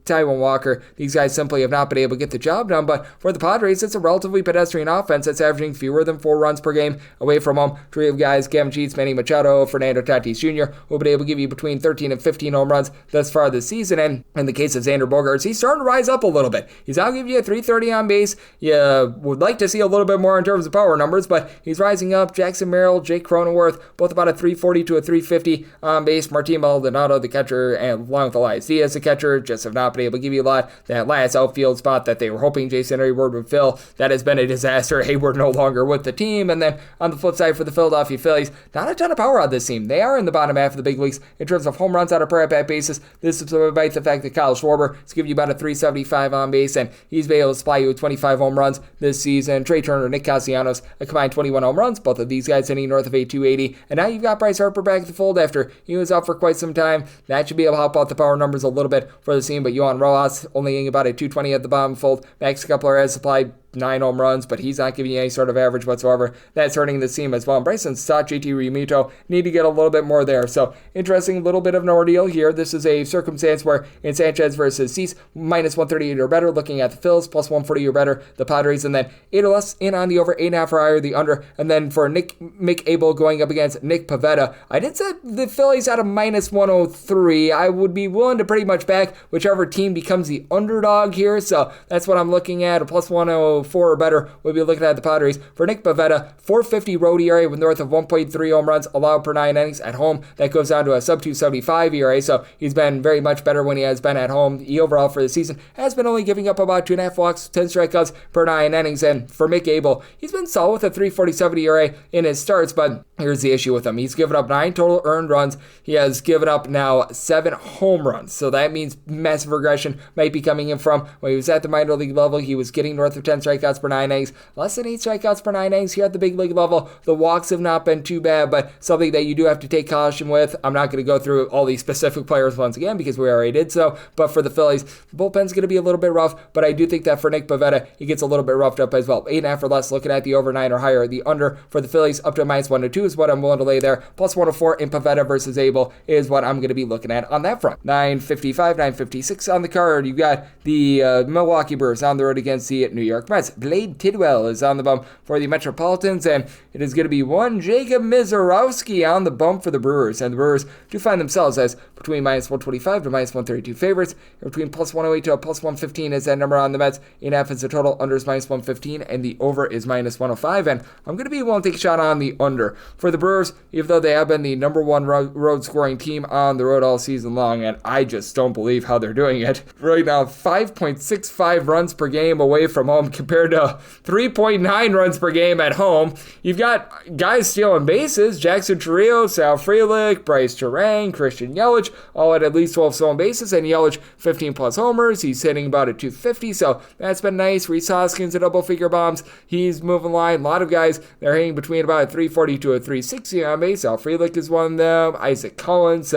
Taijuan Walker, these guys simply have not been able to get the job done. But for the Padres, it's a relatively pedestrian offense that's averaging fewer than 4 runs per game away from home. Three of guys, Gavin Sheets, Manny Machado, Fernando Tatis Jr., who have been able to give you between 13 and 15 home runs thus far this season. And in the case of Xander Bogaerts, he's starting to rise up a little bit. He's now giving you a 330 on base. You would like to see a little bit more in terms of power numbers, but he's rising up. Jackson Merrill, Jake Cronenworth, both about a 340 to a 350 on base. Martin Maldonado, the catcher, and along with Elias Diaz, the catcher, just have not been able to give you a lot. That last outfield spot that they were hoping Jason Hayward would fill, that has been a disaster. Hayward no longer with the team. And then on the flip side for the Philadelphia Phillies, not a ton of power on this team. They are in the bottom half of the big leagues in terms of home runs on a per at-bat basis. This is despite the fact that Kyle Schwarber is giving you about a 375 on base, and he's been able to supply you with 25 home runs this season. Trey Turner, Nick Castellanos, a combined 21 home runs, both of these guys hitting north of a 280. And now you've got Bryce Harper back at the fold after he was out for quite some time. That should be able to help out the power numbers a little bit for the team, but Yohan Rojas only getting about a 220 at the bottom fold. Max Kepler has supplied 9 home runs, but he's not giving you any sort of average whatsoever. That's hurting the team as well. And Bryson Stott, JT Realmuto need to get a little bit more there. So interesting little bit of an ordeal here. This is a circumstance where in Sanchez versus Cease, minus 138 or better, looking at the Phils, plus 140 or better, the Padres, and then 8 or less in on the over, 8.5 or higher, the under. And then for Mick Abel going up against Nick Pivetta, I did set the Phillies at a minus 103. I would be willing to pretty much back whichever team becomes the underdog here. So that's what I'm looking at, a plus 104 or better. We'll be looking at the Padres. For Nick Pivetta, 450 road ERA with north of 1.3 home runs allowed per 9 innings at home. That goes down to a sub 275 ERA, so he's been very much better when he has been at home. He overall for the season has been only giving up about 2.5 walks, 10 strikeouts per 9 innings. And for Mick Abel, he's been solid with a 347 ERA in his starts, but here's the issue with him. He's given up 9 total earned runs. He has given up now 7 home runs, so that means massive regression might be coming in from when he was at the minor league level. He was getting north of 10 strikeouts per 9 innings, less than 8 strikeouts per 9 innings here at the big league level. The walks have not been too bad, but something that you do have to take caution with. I'm not going to go through all these specific players once again because we already did so, but for the Phillies, the bullpen's going to be a little bit rough, but I do think that for Nick Pivetta, he gets a little bit roughed up as well. 8.5 or less, looking at the over 9 or higher. The under for the Phillies up to minus 102 is what I'm willing to lay there. Plus 104 in Pivetta versus Abel is what I'm going to be looking at on that front. 955, 956 on the card. You've got the Milwaukee Brewers on the road against the New York Mets. Blade Tidwell is on the bump for the Metropolitans, and it is going to be one Jacob Mizorowski on the bump for the Brewers. And the Brewers do find themselves as between minus 125 to minus 132 favorites, and between plus 108 to a plus 115 is that number on the Mets. 8.5 is the total, under is minus 115, and the over is minus 105. And I'm going to be willing to take a shot on the under. For the Brewers, even though they have been the number one road scoring team on the road all season long, and I just don't believe how they're doing it. Right now, 5.65 runs per game away from home compared to 3.9 runs per game at home. You've got guys stealing bases, Jackson Chourio, Sal Frelick, Bryce Terang, Christian Yelich, all at least 12 stolen bases, and Yelich 15 plus homers. He's hitting about a 250, so that's been nice. Rhys Hoskins at double figure bombs. He's moving line. A lot of guys, they're hitting between about a 340 to a 360 on base. Sal Frelick is one of them. Isaac Collins,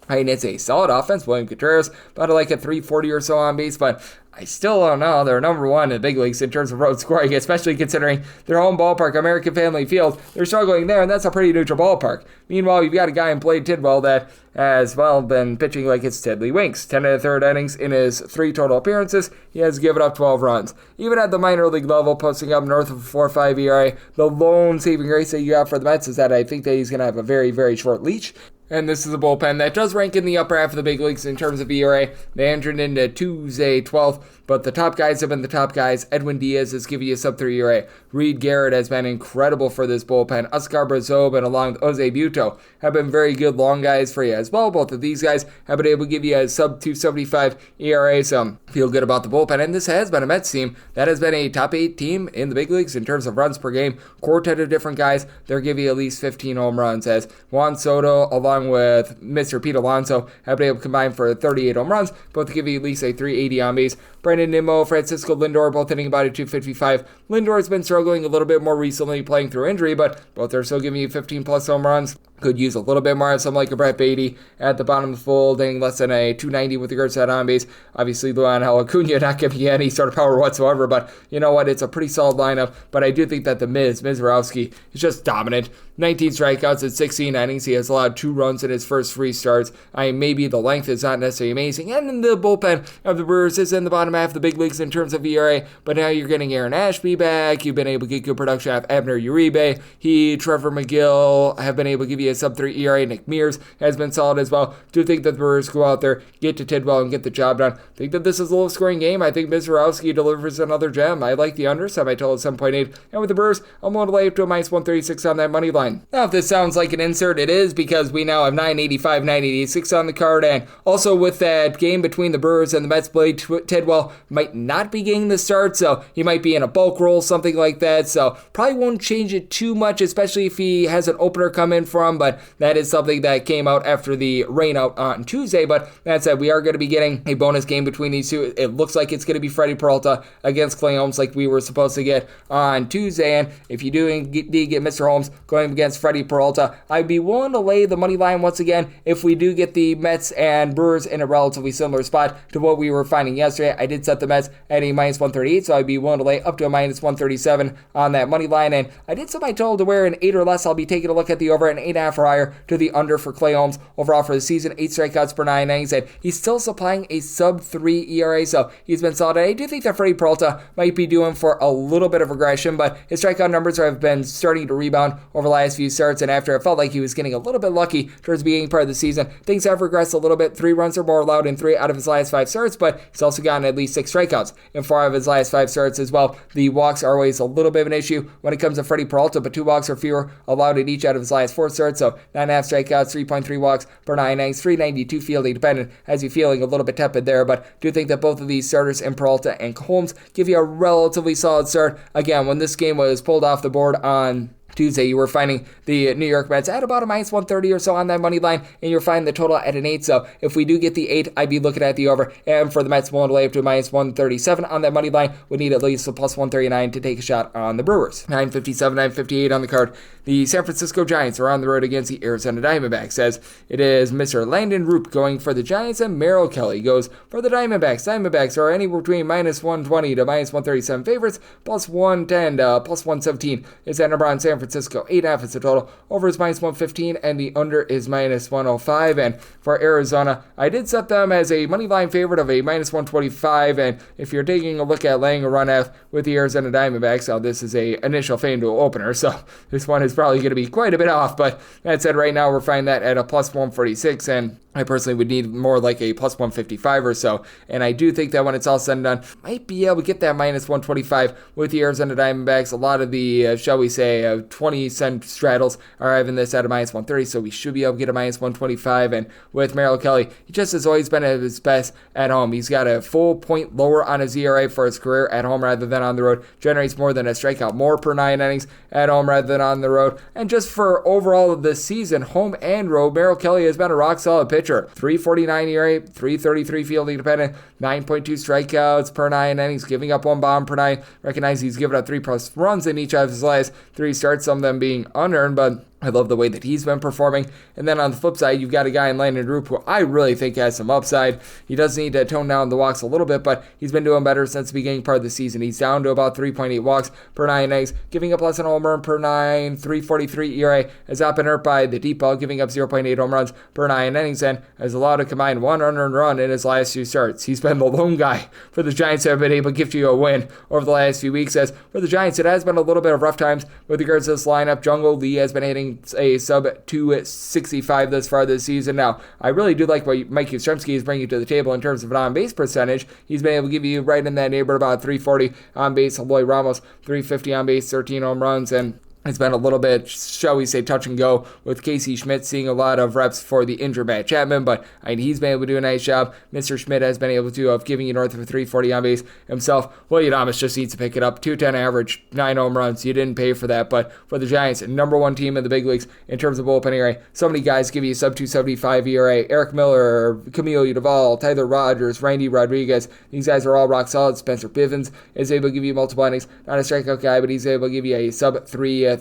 I mean, it's a solid offense. William Contreras, about like a 340 or so on base, but I still don't know. They're number one in the big leagues in terms of road scoring, especially considering their home ballpark, American Family Field. They're struggling there, and that's a pretty neutral ballpark. Meanwhile, you've got a guy in Blade Tidwell that has, well, been pitching like it's Tiddlywinks. 10 and a third innings in his 3 total appearances. He has given up 12 runs. Even at the minor league level, posting up north of a 4.5 ERA, the lone saving grace that you got for the Mets is that I think that he's going to have a very, very short leash. And this is a bullpen that does rank in the upper half of the big leagues in terms of ERA. They entered into Tuesday 12th, but the top guys have been the top guys. Edwin Diaz has given you a sub-3 ERA. Reed Garrett has been incredible for this bullpen. Oscar Brazob and along with Jose Buto have been very good long guys for you as well. Both of these guys have been able to give you a sub-275 ERA, so feel good about the bullpen. And this has been a Mets team that has been a top 8 team in the big leagues in terms of runs per game. Quartet of different guys, they're giving you at least 15 home runs, as Juan Soto along with Mr. Pete Alonso have been able to combine for 38 home runs, both to give you at least a 380 on base. Brandon Nimmo, Francisco Lindor, both hitting about a 255. Lindor has been struggling a little bit more recently playing through injury, but both are still giving you 15 plus home runs. Could use a little bit more of something like a Brett Beatty at the bottom of the fold, hitting less than a 290 with regards to that on base. Obviously, Luan Acuna not giving you any sort of power whatsoever, but you know what? It's a pretty solid lineup, but I do think that the Mizorowski is just dominant. 19 strikeouts at 16 innings. He has allowed 2 runs in his first 3 starts. Maybe the length is not necessarily amazing, and the bullpen of the Brewers is in the bottom half of the big leagues in terms of ERA, but now you're getting Aaron Ashby back. You've been able to get good production out of Abner Uribe. Trevor McGill have been able to give you a sub-3 ERA. Nick Mears has been solid as well. Do think that the Brewers go out there, get to Tidwell, and get the job done. Think that this is a low-scoring game. I think Mizorowski delivers another gem. I like the under, semi-total at 7.8, and with the Brewers, I'm going to lay up to a minus 136 on that money line. Now, if this sounds like an insert, it is, because we now have 985, 986 on the card, and also with that game between the Brewers and the Mets, Blade Tidwell might not be getting the start, so he might be in a bulk role, something like that, so probably won't change it too much, especially if he has an opener come in for him, but that is something that came out after the rain out on Tuesday. But that said, we are going to be getting a bonus game between these two. It looks like it's going to be Freddie Peralta against Clay Holmes like we were supposed to get on Tuesday, and if you do indeed get Mr. Holmes going against Freddie Peralta, I'd be willing to lay the money line once again if we do get the Mets and Brewers in a relatively similar spot to what we were finding yesterday. I did set the Mets at a minus 138, so I'd be willing to lay up to a minus 137 on that money line, and I did set my total to where an 8 or less. I'll be taking a look at the over, an 8.5 or higher to the under for Clay Holmes overall for the season. 8 strikeouts per 9 innings, and he's still supplying a sub-3 ERA, so he's been solid. I do think that Freddie Peralta might be doing for a little bit of regression, but his strikeout numbers have been starting to rebound over the last few starts, and after it felt like he was getting a little bit lucky towards the beginning part of the season, things have regressed a little bit. 3 runs or more allowed in 3 out of his last 5 starts, but he's also gotten at least 6 strikeouts in 4 of his last 5 starts as well. The walks are always a little bit of an issue when it comes to Freddie Peralta, but 2 walks or fewer allowed in each out of his last 4 starts, so 9.5 strikeouts, 3.3 walks per 9 innings, 392 fielding dependent, as you feeling a little bit tepid there, but do think that both of these starters in Peralta and Holmes give you a relatively solid start. Again, when this game was pulled off the board on Tuesday, you were finding the New York Mets at about a minus 130 or so on that money line, and you're finding the total at an 8. So if we do get the 8, I'd be looking at the over. And for the Mets, willing to lay up to a minus 137 on that money line, would need at least a plus 139 to take a shot on the Brewers. 957, 958 on the card. The San Francisco Giants are on the road against the Arizona Diamondbacks, as it is Mr. Landon Roop going for the Giants, and Merrill Kelly goes for the Diamondbacks. Diamondbacks are anywhere between minus 120 to minus 137 favorites, plus 110 to plus 117 is that number on San Francisco. 8.5 is the total. Over is minus 115, and the under is minus 105. And for Arizona, I did set them as a money line favorite of a minus 125, and if you're taking a look at laying a run F with the Arizona Diamondbacks, now this is a initial FanDuel opener, so this one is probably going to be quite a bit off, but that said, right now we're finding that at a plus 146, and I personally would need more like a plus 155 or so, and I do think that when it's all said and done, might be able to get that minus 125 with the Arizona Diamondbacks. A lot of the, shall we say, 20-cent straddles are having this at a minus 130, so we should be able to get a minus 125, and with Merrill Kelly, he just has always been at his best at home. He's got a full point lower on his ERA for his career at home rather than on the road, generates more than a strikeout more per 9 innings at home rather than on the road, and just for overall of this season, home and road, Merrill Kelly has been a rock-solid pitcher. 349 ERA, 333 fielding dependent, 9.2 strikeouts per 9 innings, giving up 1 bomb per 9. Recognize he's given up 3+ runs in each of his last 3 starts, some of them being unearned, but I love the way that he's been performing. And then on the flip side, you've got a guy in Landon Roop who I really think has some upside. He does need to tone down the walks a little bit, but he's been doing better since the beginning part of the season. He's down to about 3.8 walks per 9 innings, giving up less than a home run per 9, 3.43 ERA, has not been hurt by the deep ball, giving up 0.8 home runs per 9 innings, and has allowed a combined 1 unearned run in his last 2 starts. He's been the lone guy for the Giants that have been able to give you a win over the last few weeks. As for the Giants, it has been a little bit of rough times with regards to this lineup. Jungle Lee has been hitting a sub 265 thus far this season. Now, I really do like what Mike Yastrzemski is bringing to the table in terms of an on-base percentage. He's been able to give you right in that neighborhood about 340 on base. Eloy Ramos, 350 on base, 13 home runs, and it's been a little bit, shall we say, touch and go with Casey Schmidt seeing a lot of reps for the injured Matt Chapman, but he's been able to do a nice job. Mr. Schmidt has been able to of giving you north of 340 on base himself. William Adames just needs to pick it up. 210 average, 9 home runs. You didn't pay for that, but for the Giants, number 1 team in the big leagues in terms of bullpen ERA. So many guys give you a sub 275 ERA. Eric Miller, Camilo Duvall, Tyler Rogers, Randy Rodriguez. These guys are all rock solid. Spencer Bivens is able to give you multiple innings. Not a strikeout guy, but he's able to give you a sub 330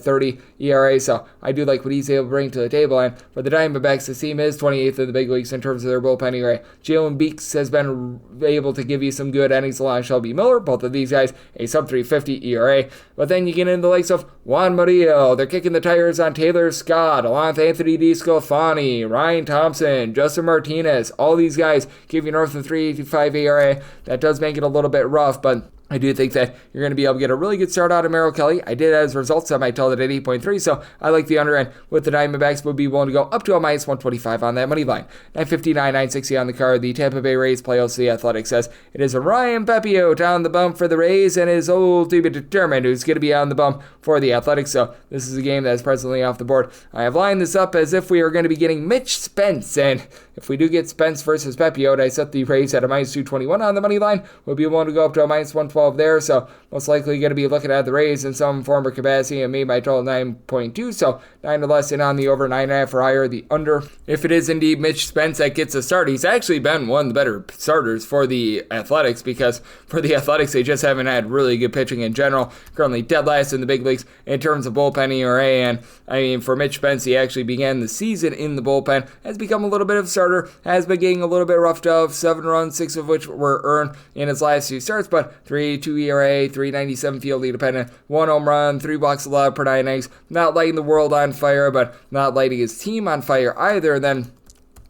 ERA, so I do like what he's able to bring to the table. And for the Diamondbacks, the team is 28th in the big leagues in terms of their bullpen ERA. Jalen Beeks has been able to give you some good innings along Shelby Miller. Both of these guys, a sub 350 ERA. But then you get into the likes of Juan Murillo. They're kicking the tires on Taylor Scott, along with Anthony DeSclafani, Ryan Thompson, Justin Martinez. All these guys give you north of 385 ERA. That does make it a little bit rough, but I do think that you're going to be able to get a really good start out of Merrill Kelly. I did as results on my total at 8.3, so I like the under end with the Diamondbacks. Would be willing to go up to a minus 125 on that money line. 959, 960 on the card. The Tampa Bay Rays play also the Athletics. Says it is Ryan Pepiot on the bump for the Rays and is old to be determined who's going to be on the bump for the Athletics. So this is a game that is presently off the board. I have lined this up as if we are going to be getting Mitch Spence, and if we do get Spence versus Pepiot, I set the Rays at a minus 221 on the money line. Would be willing to go up to a minus 112 there, so most likely going to be looking at the Rays in some form or capacity, and made my total 9.2, so 9 or less, and on the over 9.5 or higher, the under. If it is indeed Mitch Spence that gets a start, he's actually been one of the better starters for the Athletics, because for the Athletics, they just haven't had really good pitching in general. Currently dead last in the big leagues in terms of bullpen ERA, and I mean, for Mitch Spence, he actually began the season in the bullpen, has become a little bit of a starter, has been getting a little bit roughed up, 7 runs, 6 of which were earned in his last few starts, but 3.2 ERA, 397 field dependent, 1 home run, 3 walks allowed per 9 innings, not lighting the world on fire, but not lighting his team on fire either. Then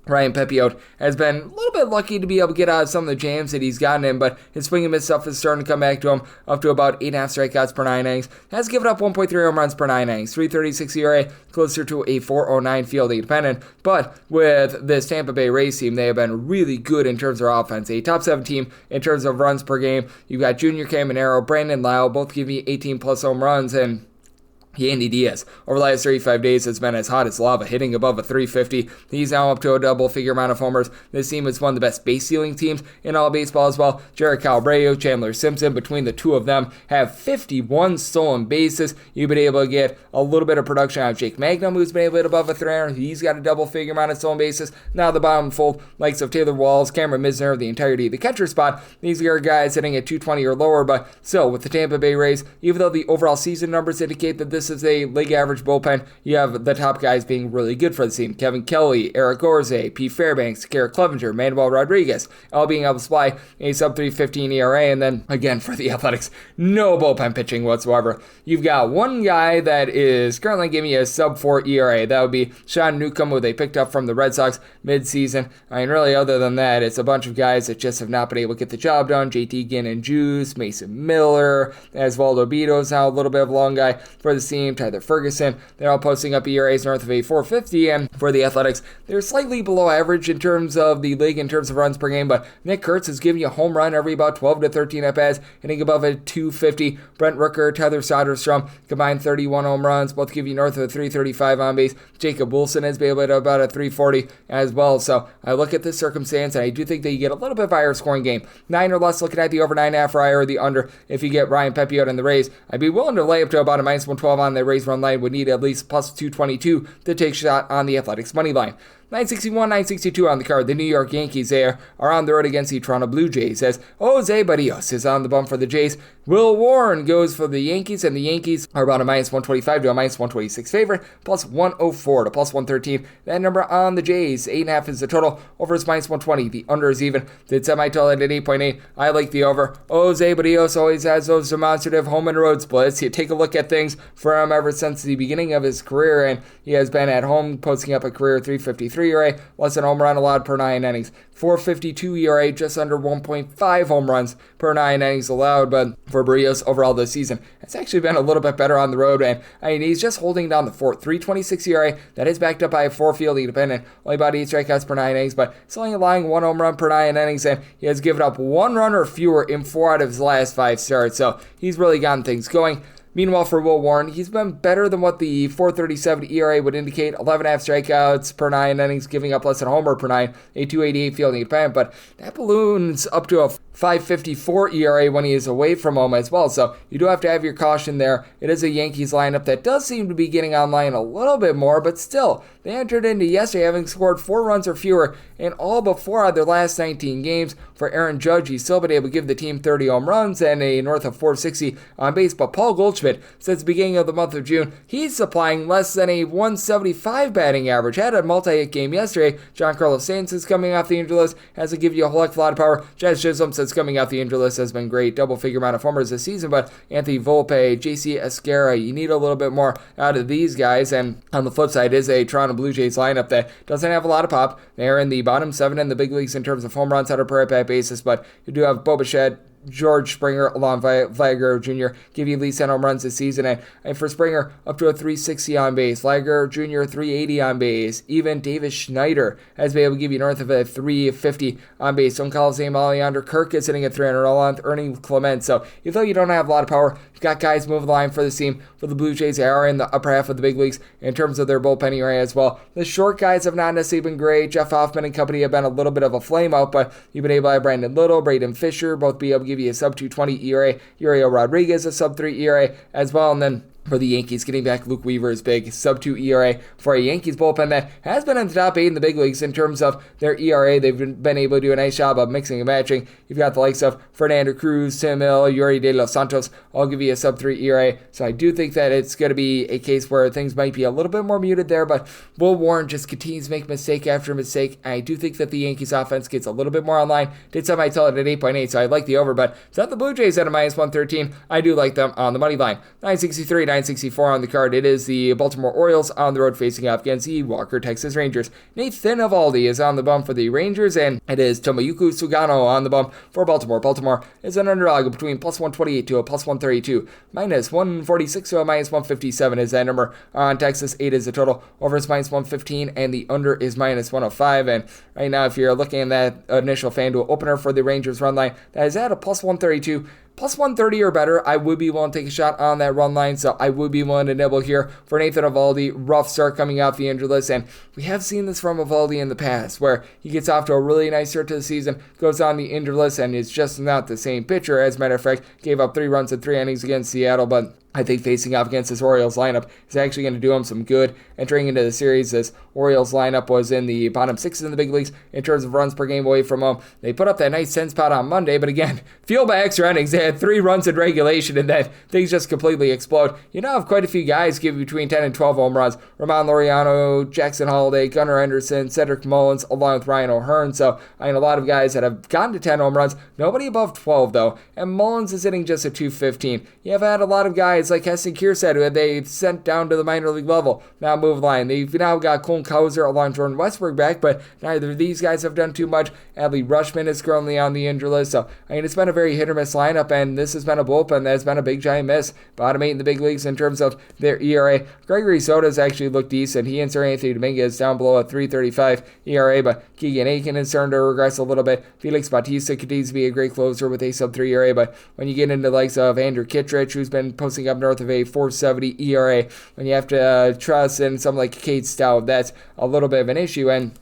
Ryan Pepiot has been a little bit lucky to be able to get out of some of the jams that he's gotten in, but his swing and miss stuff is starting to come back to him, up to about 8.5 strikeouts per 9 innings. Has given up 1.3 home runs per 9 innings, 3.36 ERA, closer to a 4.09 field independent. But with this Tampa Bay Rays team, they have been really good in terms of their offense. A top 7 team in terms of runs per game. You've got Junior Caminero, Brandon Lau, both giving you 18 plus home runs, and Yandy Diaz, over the last 35 days, has been as hot as lava, hitting above a 350. He's now up to a double-figure amount of homers. This team is one of the best base-stealing teams in all baseball as well. Jared Calabrio, Chandler Simpson, between the two of them, have 51 stolen bases. You've been able to get a little bit of production out of Jake Magnum, who's been able to hit above a 300. He's got a double-figure amount of stolen bases. Now the bottom fold, likes of Taylor Walls, Cameron Misner, the entirety of the catcher spot. These are guys hitting at 220 or lower, but still, with the Tampa Bay Rays, even though the overall season numbers indicate that this is a league average bullpen, you have the top guys being really good for the team. Kevin Kelly, Eric Gorze, Pete Fairbanks, Garrett Clevenger, Manuel Rodriguez, all being able to supply a sub 315 ERA. And then again for the Athletics, no bullpen pitching whatsoever. You've got one guy that is currently giving you a sub 4 ERA. That would be Sean Newcomb, who they picked up from the Red Sox mid-season. I mean, really, other than that, it's a bunch of guys that just have not been able to get the job done. JT Ginn and Juice, Mason Miller, Osvaldo Bido's now a little bit of a long guy for the team. Tyler Ferguson, they're all posting up ERAs north of a 450, and for the Athletics, they're slightly below average in terms of the league in terms of runs per game, but Nick Kurtz is giving you a home run every about 12 to 13 at-bats, hitting above a 250. Brent Rooker, Tyler Soderstrom, combined 31 home runs, both give you north of a 335 on base. Jacob Wilson has been able to about a 340 as well, so I look at this circumstance, and I do think that you get a little bit of a higher scoring game. 9 or less, looking at the over 9.5 or higher, or the under. If you get Ryan Pepiot and the Rays, I'd be willing to lay up to about a minus 112 on the Rays run line. Would need at least plus 222 to take a shot on the Athletics money line. 961, 962 on the card. The New York Yankees there are on the road against the Toronto Blue Jays as Jose Barrios is on the bump for the Jays. Will Warren goes for the Yankees, and the Yankees are about a -125 to a -126 favorite, plus 104 to plus 113. That number on the Jays, 8.5 is the total. Over is -120. The under is even. The semi-total at 8.8. I like the over. Jose Barrios always has those demonstrative home and road splits. You take a look at things for him ever since the beginning of his career, and he has been at home posting up a career 3.53 ERA, less than home run allowed per 9 innings. 4.52 ERA, just under 1.5 home runs per 9 innings allowed. But for Barrios overall this season, it's actually been a little bit better on the road, and he's just holding down the fort. 3.26 ERA, that is backed up by a 4 fielding dependent, only about 8 strikeouts per 9 innings, but it's only allowing 1 home run per 9 innings, and he has given up 1 run or fewer in 4 out of his last 5 starts, so he's really gotten things going. Meanwhile, for Will Warren, he's been better than what the 4.37 ERA would indicate. 11.5 strikeouts per 9 innings, giving up less than a homer per 9, a 2.88 fielding dependent, but that balloons up to a 5.54 ERA when he is away from home as well, so you do have to have your caution there. It is a Yankees lineup that does seem to be getting online a little bit more, but still, they entered into yesterday having scored 4 runs or fewer in all but 4 out of their last 19 games. For Aaron Judge, he's still been able to give the team 30 home runs and a north of 460 on base, but Paul Goldschmidt, since the beginning of the month of June, he's supplying less than a 175 batting average. Had a multi-hit game yesterday. Giancarlo Stanton is coming off the injury list, has to give you a whole heck of a lot of power. Jazz Chisholm, since coming off the injury list, has been great. Double-figure amount of homers this season, but Anthony Volpe, JC Esquera, you need a little bit more out of these guys, and on the flip side is a Toronto Blue Jays lineup that doesn't have a lot of pop. They're in the bottom 7 in the big leagues in terms of home runs on a per at-bat basis, but you do have Bo Bichette, George Springer, along Vlad Guerrero Jr., give you at least 10 home runs this season. And for Springer, up to a 360 on base. Vlad Guerrero Jr., 380 on base. Even Davis Schneider has been able to give you north of a 350 on base. Don't call his name Alejandro Kirk is sitting at 300 on Ernie Clement. So even though you don't have a lot of power, you've got guys moving the line for this team. For the Blue Jays, they are in the upper half of the big leagues in terms of their bullpen ERA as well. The short guys have not necessarily been great. Jeff Hoffman and company have been a little bit of a flame out, but you've been able to have Brandon Little, Braden Fisher, both be able to give you a sub 220 ERA. Uriel Rodriguez, a sub 3 ERA as well. And then for the Yankees, getting back Luke Weaver is big. Sub 2 ERA for a Yankees bullpen that has been in the top 8 in the big leagues in terms of their ERA. They've been able to do a nice job of mixing and matching. You've got the likes of Fernando Cruz, Tim Hill, Yuri De Los Santos. I'll give you a sub 3 ERA. So I do think that it's going to be a case where things might be a little bit more muted there, but Will Warren just continues to make mistake after mistake. I do think that the Yankees offense gets a little bit more online. Did semi-tell it at 8.8, so I like the over, but it's not the Blue Jays at a -113. I do like them on the money line. 963, 964 on the card. It is the Baltimore Orioles on the road facing off against the Walker Texas Rangers. Nathan Eovaldi is on the bump for the Rangers, and it is Tomoyuki Sugano on the bump for Baltimore. Baltimore is an underdog between plus 128 to a plus 132. Minus 146 to a minus 157 is that number on Texas. 8 is the total. Over is minus 115, and the under is minus 105. And right now, if you're looking at that initial FanDuel opener for the Rangers run line, that is at a plus 132. Plus 130 or better, I would be willing to take a shot on that run line, so I would be willing to nibble here for Nathan Eovaldi. Rough start coming off the injury list, and we have seen this from Eovaldi in the past, where he gets off to a really nice start to the season, goes on the injury list, and is just not the same pitcher. As a matter of fact, gave up 3 runs in 3 innings against Seattle, but I think facing off against this Orioles lineup is actually going to do him some good. Entering into the series, this Orioles lineup was in the bottom 6 in the big leagues in terms of runs per game away from home. They put up that nice 10 spot on Monday, but again, fueled by extra innings. They had 3 runs in regulation, and then things just completely explode. You now have quite a few guys give between 10 and 12 home runs. Ramon Laureano, Jackson Holliday, Gunnar Henderson, Cedric Mullins, along with Ryan O'Hearn. So I mean, a lot of guys that have gotten to 10 home runs. Nobody above 12, though. And Mullins is hitting just a 215. You have had a lot of guys like Heston Kierstead, who they sent down to the minor league level, now move line. They've now got Colin Cowser along Jordan Westburg back, but neither of these guys have done too much. Adley Rutschman is currently on the injury list, so I mean, it's been a very hit or miss lineup, and this has been a bullpen that has been a big giant miss. Bottom 8 in the big leagues in terms of their ERA. Gregory Soto's actually looked decent. He and Sir Anthony Dominguez down below a 3.35 ERA, but Keegan Aiken is starting to regress a little bit. Felix Bautista continues to be a great closer with a sub 3 ERA, but when you get into the likes of Andrew Kittredge, who's been posting up north of a 4.70 ERA, when you have to trust in something like Cade Stout, that's a little bit of an issue. And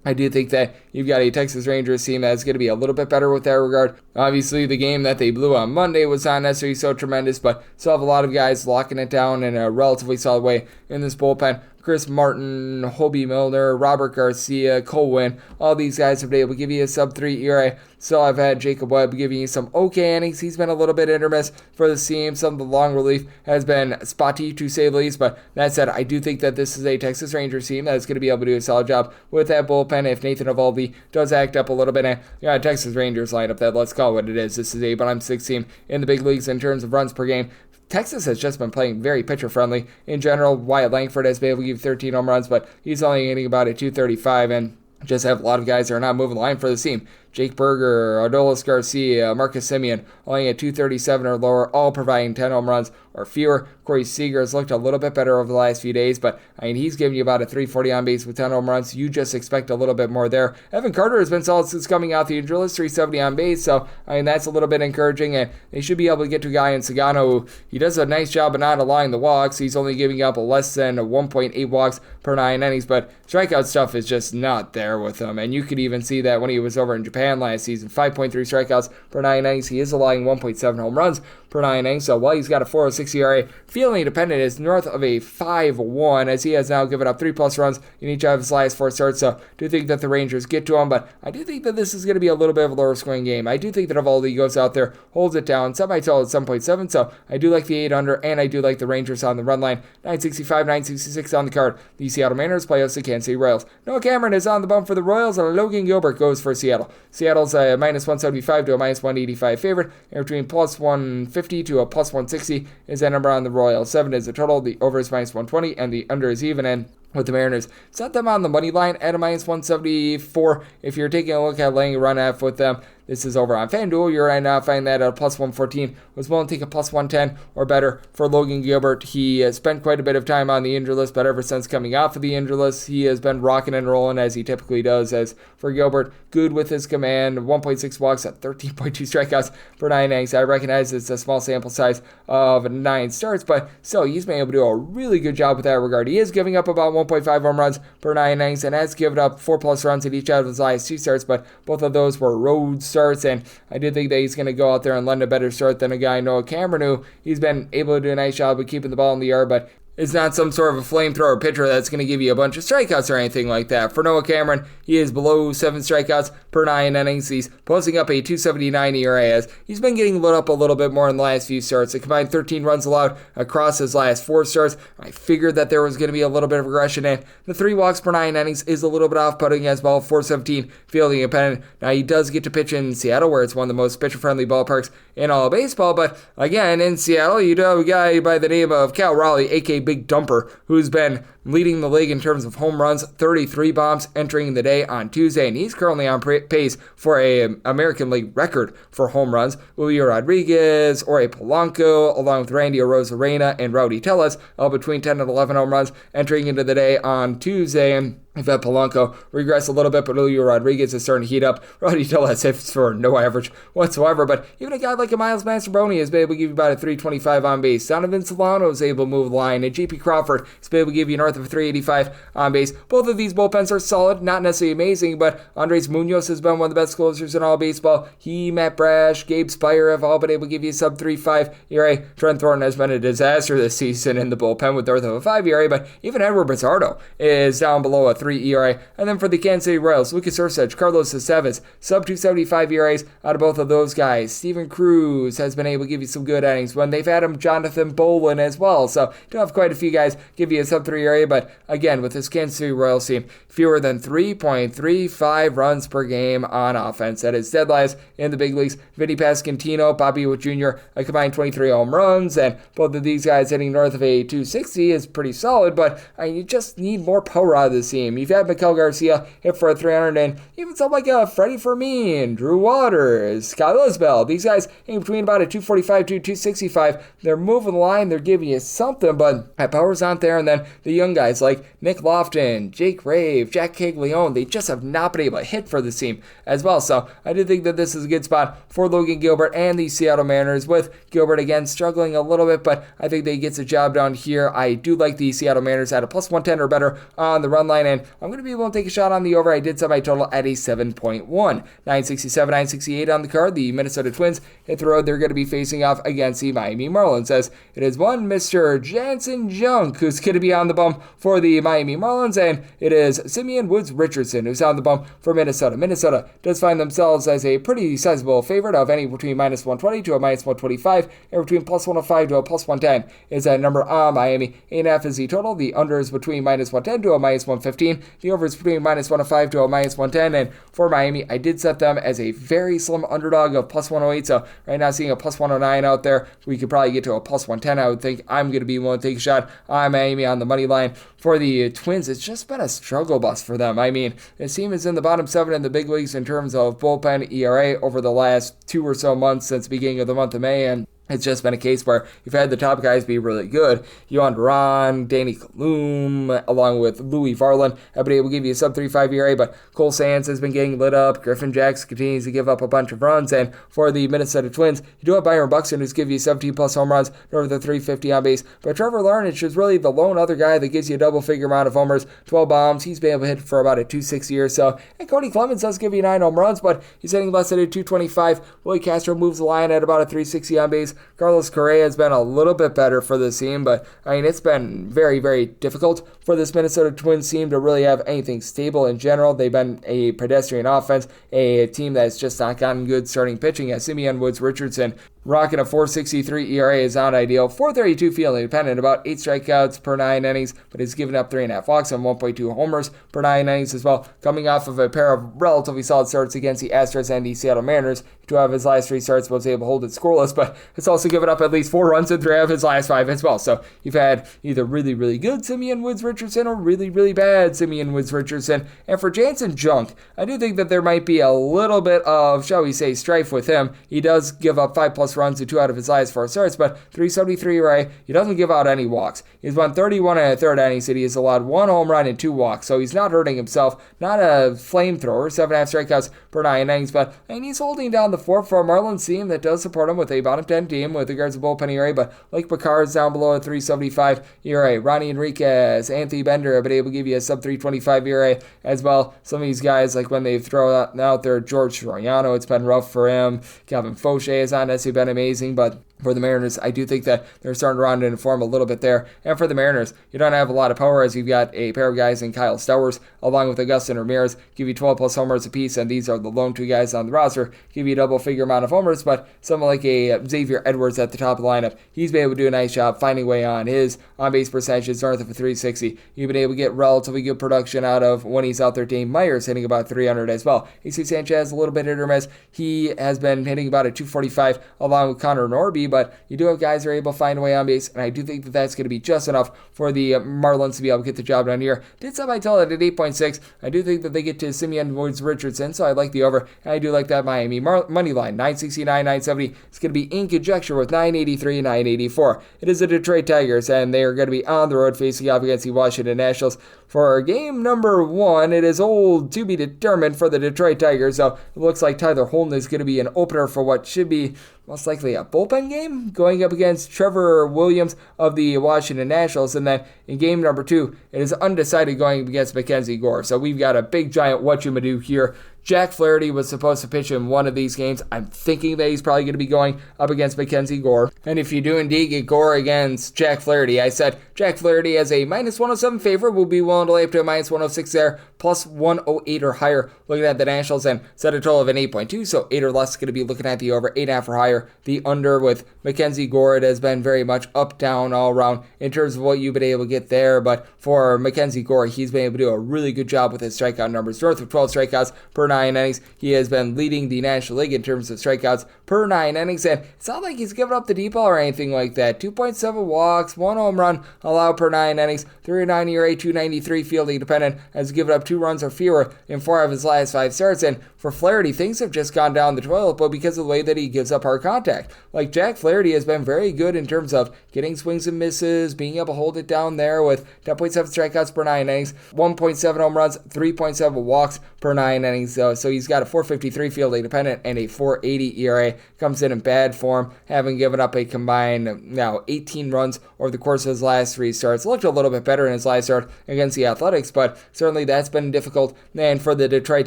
I do think that you've got a Texas Rangers team that's going to be a little bit better with that regard. Obviously, the game that they blew on Monday was not necessarily so tremendous, but still have a lot of guys locking it down in a relatively solid way in this bullpen. Chris Martin, Hobie Milner, Robert Garcia, Cole Winn, all these guys have been able to give you a sub-3 ERA. So I've had Jacob Webb giving you some okay innings. He's been a little bit hit or miss for the team. Some of the long relief has been spotty, to say the least. But that said, I do think that this is a Texas Rangers team that's going to be able to do a solid job with that bullpen if Nathan Eovaldi does act up a little bit. And you got a Texas Rangers lineup that, let's call it what it is. This is a bottom 6 team in the big leagues in terms of runs per game. Texas has just been playing very pitcher-friendly. In general, Wyatt Langford has been able to give 13 home runs, but he's only getting about a 235, and just have a lot of guys that are not moving the line for the team. Jake Berger, Adolis Garcia, Marcus Semien, only at 237 or lower, all providing 10 home runs or fewer. Corey Seager has looked a little bit better over the last few days, but he's giving you about a 340 on base with 10 home runs. You just expect a little bit more there. Evan Carter has been solid since coming out the injury list, 370 on base, so that's a little bit encouraging, and they should be able to get to a guy in Sagano who he does a nice job of not allowing the walks. He's only giving up less than 1.8 walks per 9 innings, but strikeout stuff is just not there with him, and you could even see that when he was over in Japan last season. 5.3 strikeouts per 9 innings. He is allowing 1.7 home runs per 9 innings. So while he's got a 4.06 ERA, fielding independent is north of a 5.1 as he has now given up 3+ runs in each of his last 4 starts. So I do think that the Rangers get to him, but I do think that this is going to be a little bit of a lower scoring game. I do think that Eovaldi goes out there, holds it down, semi-total at 7.7. So I do like the 8 under, and I do like the Rangers on the run line. 965, 966 on the card. The Seattle Mariners play host the Kansas City Royals. Noah Cameron is on the bump for the Royals, and Logan Gilbert goes for Seattle. Seattle's a minus 175 to a minus 185 favorite, and between plus 150 to a plus 160 is that number on the Royals. 7 is the total, the over is minus 120, and the under is even, and with the Mariners, set them on the money line at a minus 174. If you're taking a look at laying a run F with them, this is over on FanDuel. You're right now finding that at a plus 114. Was willing to take a plus 110 or better for Logan Gilbert. He has spent quite a bit of time on the injury list, but ever since coming off of the injury list, he has been rocking and rolling as he typically does. As for Gilbert, good with his command, 1.6 walks at 13.2 strikeouts per 9 innings. I recognize it's a small sample size of 9 starts, but still, he's been able to do a really good job with that regard. He is giving up about 1.5 home runs per 9 innings and has given up 4+ runs in each out of his last 2 starts, but both of those were road starts, and I do think that he's going to go out there and lend a better start than a guy, Noah Cameron, who he's been able to do a nice job of keeping the ball in the yard, but is not some sort of a flamethrower pitcher that's going to give you a bunch of strikeouts or anything like that. For Noah Cameron, he is below 7 strikeouts per 9 innings. He's posting up a 2.79 ERA as he's been getting lit up a little bit more in the last few starts. A combined 13 runs allowed across his last 4 starts. I figured that there was going to be a little bit of regression, and the 3 walks per 9 innings is a little bit off-putting as well. 4.17 fielding independent. Now he does get to pitch in Seattle, where it's one of the most pitcher-friendly ballparks in all of baseball, but again, in Seattle, you do have a guy by the name of Cal Raleigh, aka Big Dumper, who's been leading the league in terms of home runs, 33 bombs entering the day on Tuesday, and he's currently on pace for a American League record for home runs. Julio Rodriguez, Ore Polanco, along with Randy Arozarena and Rowdy Tellez, all between 10 and 11 home runs entering into the day on Tuesday, and we've had Polanco regress a little bit, but Julio Rodriguez is starting to heat up. Rowdy Tellez hits for no average whatsoever, but even a guy like a Miles Mastrobuoni has been able to give you about a 325 on base. Donovan Solano is able to move the line, and J.P. Crawford has been able to give you north of 385 on base. Both of these bullpens are solid, not necessarily amazing, but Andres Munoz has been one of the best closers in all baseball. He, Matt Brash, Gabe Spire have all been able to give you sub 3.5 ERA. Trent Thornton has been a disaster this season in the bullpen with north of a 5 ERA, but even Edward Bizardo is down below a 3 ERA. And then for the Kansas City Royals, Lucas Erceg, Carlos Estevez, sub 275 ERAs out of both of those guys. Steven Cruz has been able to give you some good innings when they've had him, Jonathan Bolin as well. So you do have quite a few guys give you a sub 3 ERA, but again, with this Kansas City Royals team, fewer than 3.35 runs per game on offense. That is dead last in the big leagues. Vinny Pasquantino, Bobby Witt Jr., a combined 23 home runs, and both of these guys hitting north of a 260 is pretty solid, but you just need more power out of this team. You've had Miguel Garcia hit for a 300, and even something like Freddie Fermin, Drew Waters, Kyle Isbell. These guys in between about a 245 to 265. They're moving the line, they're giving you something, but that power's not there. And then the young guys like Nick Lofton, Jake Rave, Jack Caglione, they just have not been able to hit for this team as well. So I do think that this is a good spot for Logan Gilbert and the Seattle Mariners, with Gilbert again struggling a little bit, but I think they get the job done here. I do like the Seattle Mariners at a plus 110 or better on the run line, and and I'm going to be able to take a shot on the over. I did set my total at a 7.1. 967, 968 on the card. The Minnesota Twins hit the road. They're going to be facing off against the Miami Marlins, as it is one Mr. Jansen Junk who's going to be on the bump for the Miami Marlins, and it is Simeon Woods Richardson who's on the bump for Minnesota. Minnesota does find themselves as a pretty sizable favorite of any between minus 120 to a minus 125, and between plus 105 to a plus 110 is that number on Miami. 8.5 is the total. The under is between minus 110 to a minus 115. The over is between minus 105 to a minus 110, and for Miami, I did set them as a very slim underdog of plus 108, so right now seeing a plus 109 out there. We could probably get to a plus 110, I would think. I'm going to be willing to take a shot on Miami on the money line. For the Twins, it's just been a struggle bus for them. I mean, this team is in the bottom 7 in the big leagues in terms of bullpen ERA over the last 2 or so months since the beginning of the month of May, and it's just been a case where you've had the top guys be really good. Yohan Duran, Danny Kalum, along with Louis Varland have been able to give you a sub-3.5 ERA, but Cole Sands has been getting lit up. Griffin Jackson continues to give up a bunch of runs, and for the Minnesota Twins, you do have Byron Buxton who's giving you 17-plus home runs, over the 350 on base, but Trevor Larnach is really the lone other guy that gives you a double-figure amount of homers, 12 bombs. He's been able to hit for about a 260 or so, and Cody Clemens does give you 9 home runs, but he's hitting less than a 225. Willie Castro moves the line at about a 360 on base. Carlos Correa has been a little bit better for this team, but I mean, it's been very, very difficult for this Minnesota Twins team to really have anything stable in general. They've been a pedestrian offense, a team that's just not gotten good starting pitching, as Simeon Woods Richardson rocking a 4.63 ERA is not ideal. 4.32 fielding independent, about 8 strikeouts per 9 innings, but he's given up 3.5 walks and 1.2 homers per 9 innings as well. Coming off of a pair of relatively solid starts against the Astros and the Seattle Mariners. 2 out of his last 3 starts was able to hold it scoreless, but it's also given up at least 4 runs in 3 out of his last 5 as well. So you've had either really, really good Simeon Woods Richardson or really, really bad Simeon Woods Richardson. And for Jansen Junk, I do think that there might be a little bit of, shall we say, strife with him. He does give up 5+ runs in 2 out of his last 4 starts, but 3.73 ERA. He doesn't give out any walks. He's won 31 and a third innings. He has allowed 1 home run and 2 walks, so he's not hurting himself. Not a flamethrower, 7.5 strikeouts per 9 innings, but I mean, he's holding down the fort for a Marlins team that does support him with a bottom 10 team with regards to bullpen ERA, but like Picard's down below a 3.75 ERA. Ronnie Enriquez, Anthony Bender have been able to give you a sub 3.25 ERA as well. Some of these guys, like when they throw out there George Soriano, it's been rough for him. Calvin Fauché has not necessarily been amazing, but for the Mariners, I do think that they're starting to round into form a little bit there. And for the Mariners, you don't have a lot of power, as you've got a pair of guys in Kyle Stowers, along with Augustin Ramirez, give you 12+ homers apiece, and these are the lone 2 guys on the roster, give you a double-figure amount of homers, but someone like a Xavier Edwards at the top of the lineup, he's been able to do a nice job finding a way on. His on-base percentage is north of a 360. You've been able to get relatively good production out of when he's out there. Dane Myers hitting about 300 as well. AC Sanchez, a little bit hit or miss. He has been hitting about a 245 along with Connor Norby, but you do have guys who are able to find a way on base, and I do think that that's going to be just enough for the Marlins to be able to get the job done here. Did set my total at 8.6. I do think that they get to Simeon Woods Richardson, so I like the over, and I do like that Miami money line. 969, 970. It's going to be in conjecture with 983, 984. It is the Detroit Tigers, and they are going to be on the road facing off against the Washington Nationals. For game number 1, it is old to be determined for the Detroit Tigers, so it looks like Tyler Holton is going to be an opener for what should be most likely a bullpen game, going up against Trevor Williams of the Washington Nationals. And then in game number 2, it is undecided going up against Mackenzie Gore. So we've got a big giant whatchamadoo here. Jack Flaherty was supposed to pitch in one of these games. I'm thinking that he's probably going to be going up against Mackenzie Gore. And if you do indeed get Gore against Jack Flaherty, I said Jack Flaherty as a minus 107 favorite will be willing to lay up to a minus 106 there, plus 108 or higher looking at the Nationals, and set a total of an 8.2, so 8 or less going to be looking at the over, 8.5 or higher. The under with Mackenzie Gore, it has been very much up, down, all around in terms of what you've been able to get there, but for Mackenzie Gore, he's been able to do a really good job with his strikeout numbers, north of 12 strikeouts per 9 innings. He has been leading the National League in terms of strikeouts per 9 innings, and it's not like he's given up the deep ball or anything like that. 2.7 walks, 1 home run allowed per 9 innings, 3.9 ERA, 293 fielding dependent, has given up 2 runs or fewer in 4 of his last 5 starts. And for Flaherty, things have just gone down the toilet, but because of the way that he gives up hard contact. Like Jack Flaherty has been very good in terms of getting swings and misses, being able to hold it down there with 10.7 strikeouts per 9 innings, 1.7 home runs, 3.7 walks per 9 innings. though. So he's got a 4.53 field independent and a 4.80 ERA. Comes in bad form, having given up a combined now 18 runs over the course of his last 3 starts. Looked a little bit better in his last start against the Athletics, but certainly that's been difficult. And for the Detroit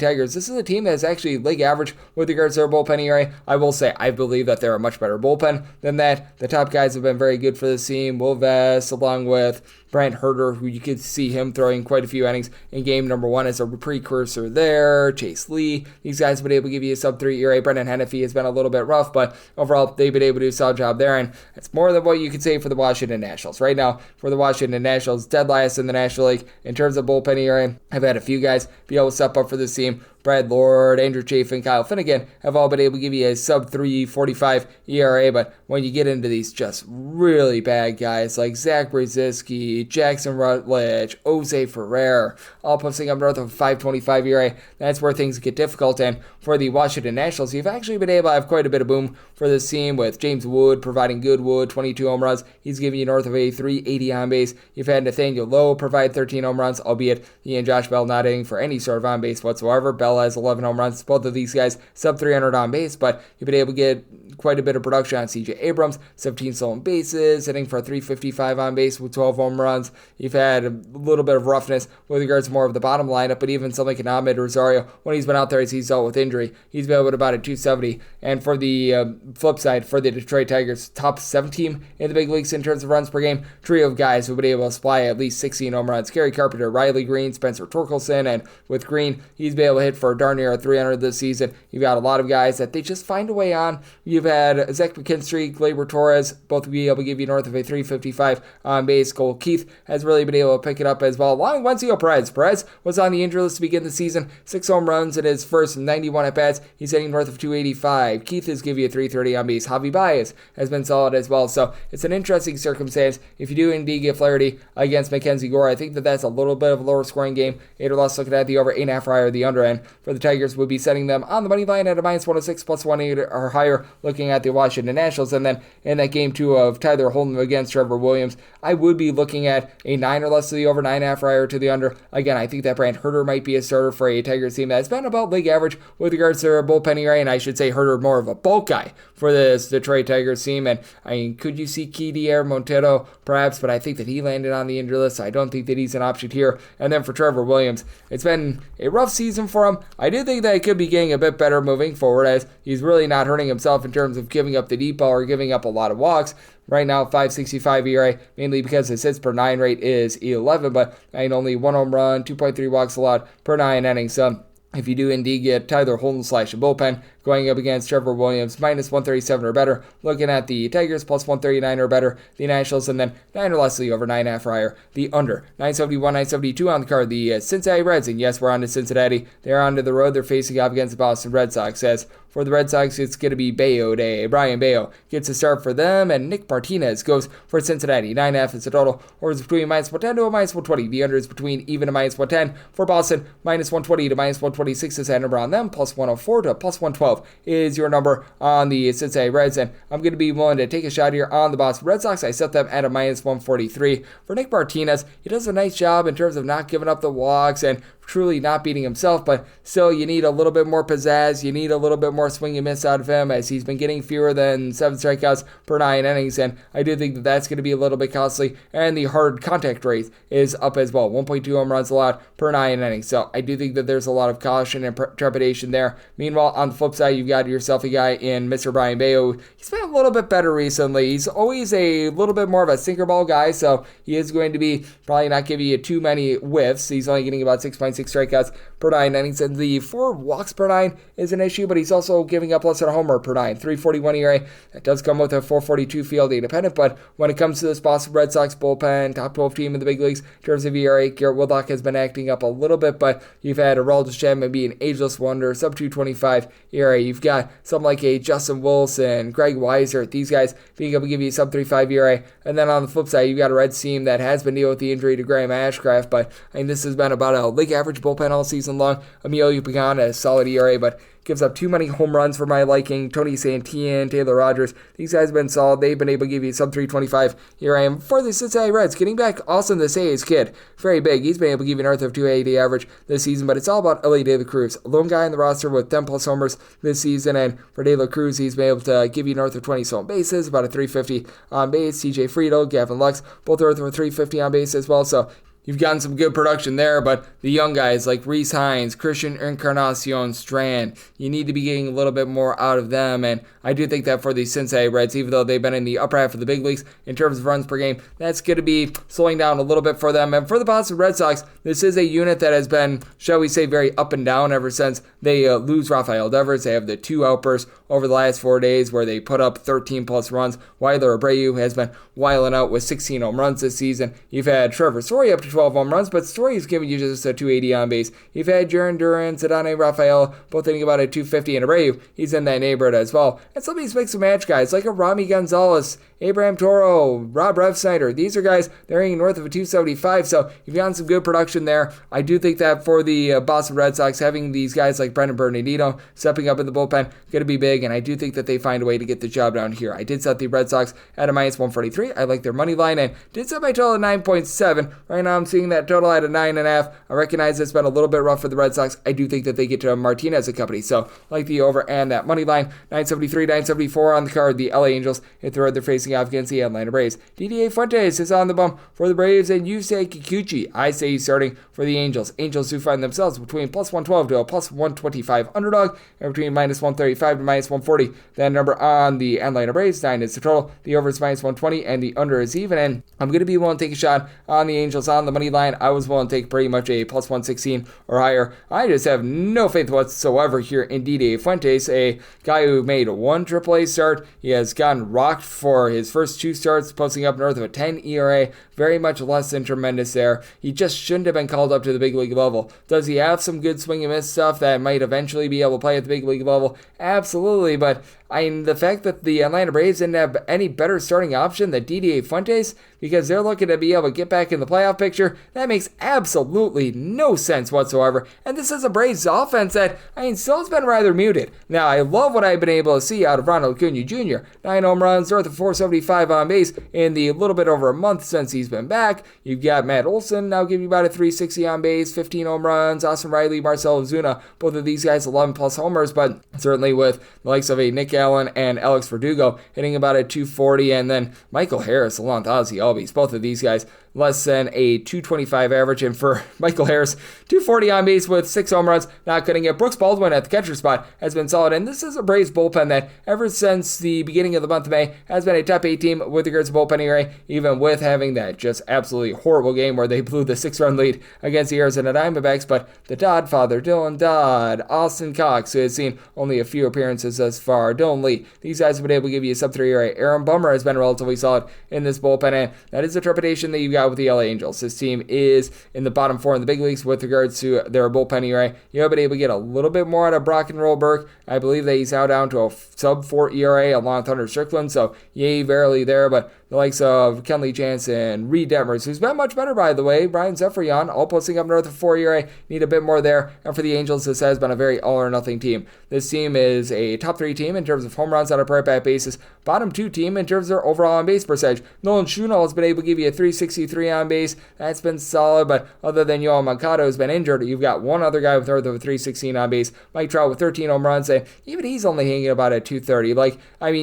Tigers, this is a team that's actually league average with regards to their bullpen ERA. I will say I believe that they're a much better bullpen than that. The top guys have been very good for this team. Will Vest, along with Brent Herter, who you could see him throwing quite a few innings in game number 1 as a precursor there. Chase Lee, these guys have been able to give you a sub-3 ERA. Brendan Hennefy has been a little bit rough, but overall they've been able to do a solid job there, and it's more than what you could say for the Washington Nationals. Right now, for the Washington Nationals, dead last in the National League in terms of bullpen ERA. I've had a few guys be able to step up for this team. Brad Lord, Andrew Chafin, Kyle Finnegan have all been able to give you a sub-3.45 ERA, but when you get into these just really bad guys like Zach Brzezinski, Jackson Rutledge, Jose Ferrer, all posting up north of 5.25 ERA, that's where things get difficult. And for the Washington Nationals, you've actually been able to have quite a bit of boom for this team with James Wood providing good wood, 22 home runs. He's giving you north of a 3.80 on base. You've had Nathaniel Lowe provide 13 home runs, albeit he and Josh Bell not hitting for any sort of on base whatsoever. Bell has 11 home runs. Both of these guys sub 300 on base, but you've been able to get quite a bit of production on CJ Abrams, 17 stolen bases, hitting for 355 on base with 12 home runs. You've had a little bit of roughness with regards to more of the bottom lineup, but even something like Ahmed Rosario, when he's been out there as he's dealt with injury, he's been able to about a 270. And for the flip side, for the Detroit Tigers, top 7 team in the big leagues in terms of runs per game, trio of guys who've been able to supply at least 16 home runs. Gary Carpenter, Riley Green, Spencer Torkelson, and with Green, he's been able to hit for darn near 300 this season. You've got a lot of guys that they just find a way on. You've had Zach McKinstry, Gleyber Torres, both be able to give you north of a 355 on base. Cole Keith has really been able to pick it up as well, along with Wencio Perez. Perez was on the injury list to begin the season, 6 home runs in his first 91 at-bats. He's hitting north of 285. Keith is giving you a 330 on base. Javi Baez has been solid as well. So it's an interesting circumstance. If you do indeed get Flaherty against Mackenzie Gore, I think that that's a little bit of a lower scoring game. 8 or less, looking at the over 8.5 or higher, the under end for the Tigers would be setting them on the money line at a minus 106 plus 180 or higher, looking at the Washington Nationals. And then in that game 2 of Tyler Holton against Trevor Williams, I would be looking at a 9 or less to the over, 9.5 or higher to the under. Again, I think that Brant Herter might be a starter for a Tigers team that's been about league average with regards to their bullpen ERA, and I should say Herter more of a bulk guy for this Detroit Tigers team. And I mean, could you see Kidier Montero perhaps, but I think that he landed on the injury list, so I don't think that he's an option here. And then for Trevor Williams, it's been a rough season for him. I do think that he could be getting a bit better moving forward, as he's really not hurting himself in terms of giving up the deep ball or giving up a lot of walks. Right now, 5.65 ERA, mainly because his hits per 9 rate is 11, but I mean, only 1 home run, 2.3 walks allowed per 9 innings. So if you do indeed get Tyler Holton / a bullpen going up against Trevor Williams, minus 137 or better, looking at the Tigers plus 139 or better, the Nationals, and then 9 or less the over, 9.5 or higher, the under. 971, 972 on the card, the Cincinnati Reds, and yes, we're on to Cincinnati. They're on to the road. They're facing off against the Boston Red Sox. As for the Red Sox, it's going to be Bayo Day. Brian Bayo gets a start for them, and Nick Martinez goes for Cincinnati. 9.5 is the total, or is between minus 110 to a minus 120. The under is between even to minus 110 for Boston, minus 120 to minus 126 is that number on them, plus 104 to plus 112 is your number on the Cincinnati Reds, and I'm going to be willing to take a shot here on the Boston Red Sox. I set them at a minus 143. For Nick Martinez, he does a nice job in terms of not giving up the walks and truly not beating himself, but still you need a little bit more pizzazz, you need a little bit more swing and miss out of him, as he's been getting fewer than 7 strikeouts per 9 innings, and I do think that that's going to be a little bit costly, and the hard contact rate is up as well, 1.2 home runs allowed per 9 innings, so I do think that there's a lot of caution and trepidation there. Meanwhile, on the flip side, you've got yourself a guy in Mr. Brian Bayo. He's been a little bit better recently. He's always a little bit more of a sinker ball guy, so he is going to be probably not giving you too many whiffs. He's only getting about 6.6 strikeouts per 9 innings, and the 4 walks per 9 is an issue, but he's also giving up less than a homer per 9. 3.41 ERA. That does come with a 4.42 field independent, but when it comes to this Boston Red Sox bullpen, top 12 team in the big leagues in terms of ERA, Garrett Whitlock has been acting up a little bit, but you've had Aroldis Chapman be an ageless wonder, sub 2.25 ERA. You've got something like a Justin Wilson, Greg Weiser, these guys being able to give you sub 3.5 ERA, and then on the flip side, you've got a Reds team that has been dealing with the injury to Graham Ashcraft, but I mean, this has been about a league average average bullpen all season long. Emilio Pagan has a solid ERA, but gives up too many home runs for my liking. Tony Santillan, Taylor Rogers, these guys have been solid. They've been able to give you sub 325 ERA. For the Cincinnati Reds, getting back Austin the Say's kid, very big. He's been able to give you north of 280 average this season, but it's all about Elly De La Cruz. Lone guy in the roster with 10 plus homers this season, and for De La Cruz, he's been able to give you north of 20 stolen bases, about a 350 on base. TJ Friedl, Gavin Lux, both north of 350 on base as well, so you've gotten some good production there, but the young guys like Rhys Hines, Christian Encarnacion Strand, you need to be getting a little bit more out of them, and I do think that for the Cincinnati Reds, even though they've been in the upper half of the big leagues in terms of runs per game, that's going to be slowing down a little bit for them. And for the Boston Red Sox, this is a unit that has been, shall we say, very up and down ever since they lose Rafael Devers. They have the two outbursts over the last 4 days where they put up 13 plus runs. Weiler Abreu has been wiling out with 16 home runs this season. You've had Trevor Story up to 12 home runs, but Story's giving you just a 280 on base. You've had Jaron Duran, Cedane Rafael, both hitting about a 250, and Abreu, he's in that neighborhood as well. And some of these mix and match guys like a Rami Gonzalez, Abraham Toro, Rob Refsnyder, these are guys that are hitting north of a 275, so you've gotten some good production there. I do think that for the Boston Red Sox, having these guys like Brendan Bernardino stepping up in the bullpen, going to be big, and I do think that they find a way to get the job down here. I did set the Red Sox at a minus 143. I like their money line, and did set my total at 9.7. Right now I'm seeing that total at a 9.5. I recognize it's been a little bit rough for the Red Sox. I do think that they get to Martinez and company, so like the over and that money line. 973, 974 on the card. The LA Angels hit the road. They're facing off against the Atlanta Braves. DDA Fuentes is on the bump for the Braves, and Yusei Kikuchi, I say he's starting for the Angels. Angels who find themselves between plus 112 to a plus 125 underdog, and between minus 135 to minus 140. That number on the Atlanta Braves, 9 is the total. The over is minus 120, and the under is even, and I'm going to be willing to take a shot on the Angels on the money line. I was willing to take pretty much a plus 116 or higher. I just have no faith whatsoever here in DDA Fuentes, a guy who made one AAA start. He has gotten rocked for his first two starts, posting up north of a 10 ERA. Very much less than tremendous there. He just shouldn't have been called up to the big league level. Does he have some good swing and miss stuff that might eventually be able to play at the big league level? Absolutely, but the fact that the Atlanta Braves didn't have any better starting option than DDA Fuentes, because they're looking to be able to get back in the playoff picture, that makes absolutely no sense whatsoever. And this is a Braves offense that, still has been rather muted. Now, I love what I've been able to see out of Ronald Acuna Jr. 9 home runs, north of 475 on base in the little bit over a month since he's been back. You've got Matt Olson now giving you about a 360 on base, 15 home runs. Austin Riley, Marcell Ozuna, both of these guys 11 plus homers, but certainly with the likes of a Nick Allen and Alex Verdugo hitting about a 240, and then Michael Harris along with Ozzy Albies, both of these guys less than a 225 average, and for Michael Harris, 240 on base with 6 home runs, not cutting it. Brooks Baldwin at the catcher spot has been solid, and this is a Braves bullpen that ever since the beginning of the month of May has been a top 8 team with regards to bullpen ERA, even with having that just absolutely horrible game where they blew the 6-run lead against the Arizona Diamondbacks. But the Dodd father, Dylan Dodd, Austin Cox, who has seen only a few appearances thus far, Dylan Lee, these guys have been able to give you a sub-3 ERA. Aaron Bummer has been relatively solid in this bullpen, and that is the trepidation that you've got with the LA Angels. This team is in the bottom 4 in the big leagues with regards to their bullpen ERA. You have been able to get a little bit more out of Brock and Roll Burke. I believe that he's now down to a sub-4 ERA along with Hunter Strickland, so yay, verily there, but the likes of Kenley Jansen, Reed Detmers, who's been much better, by the way, Brian Zefrian, all posting up north of 4 ERA, need a bit more there. And for the Angels, this has been a very all-or-nothing team. This team is a top 3 team in terms of home runs on a per-at-bat basis, bottom 2 team in terms of their overall on-base percentage. Nolan Schunel has been able to give you a 363 on base. That's been solid, but other than Yoel Moncada, who's been injured, you've got one other guy with north of a 316 on base, Mike Trout with 13 home runs, and even he's only hanging about at 230.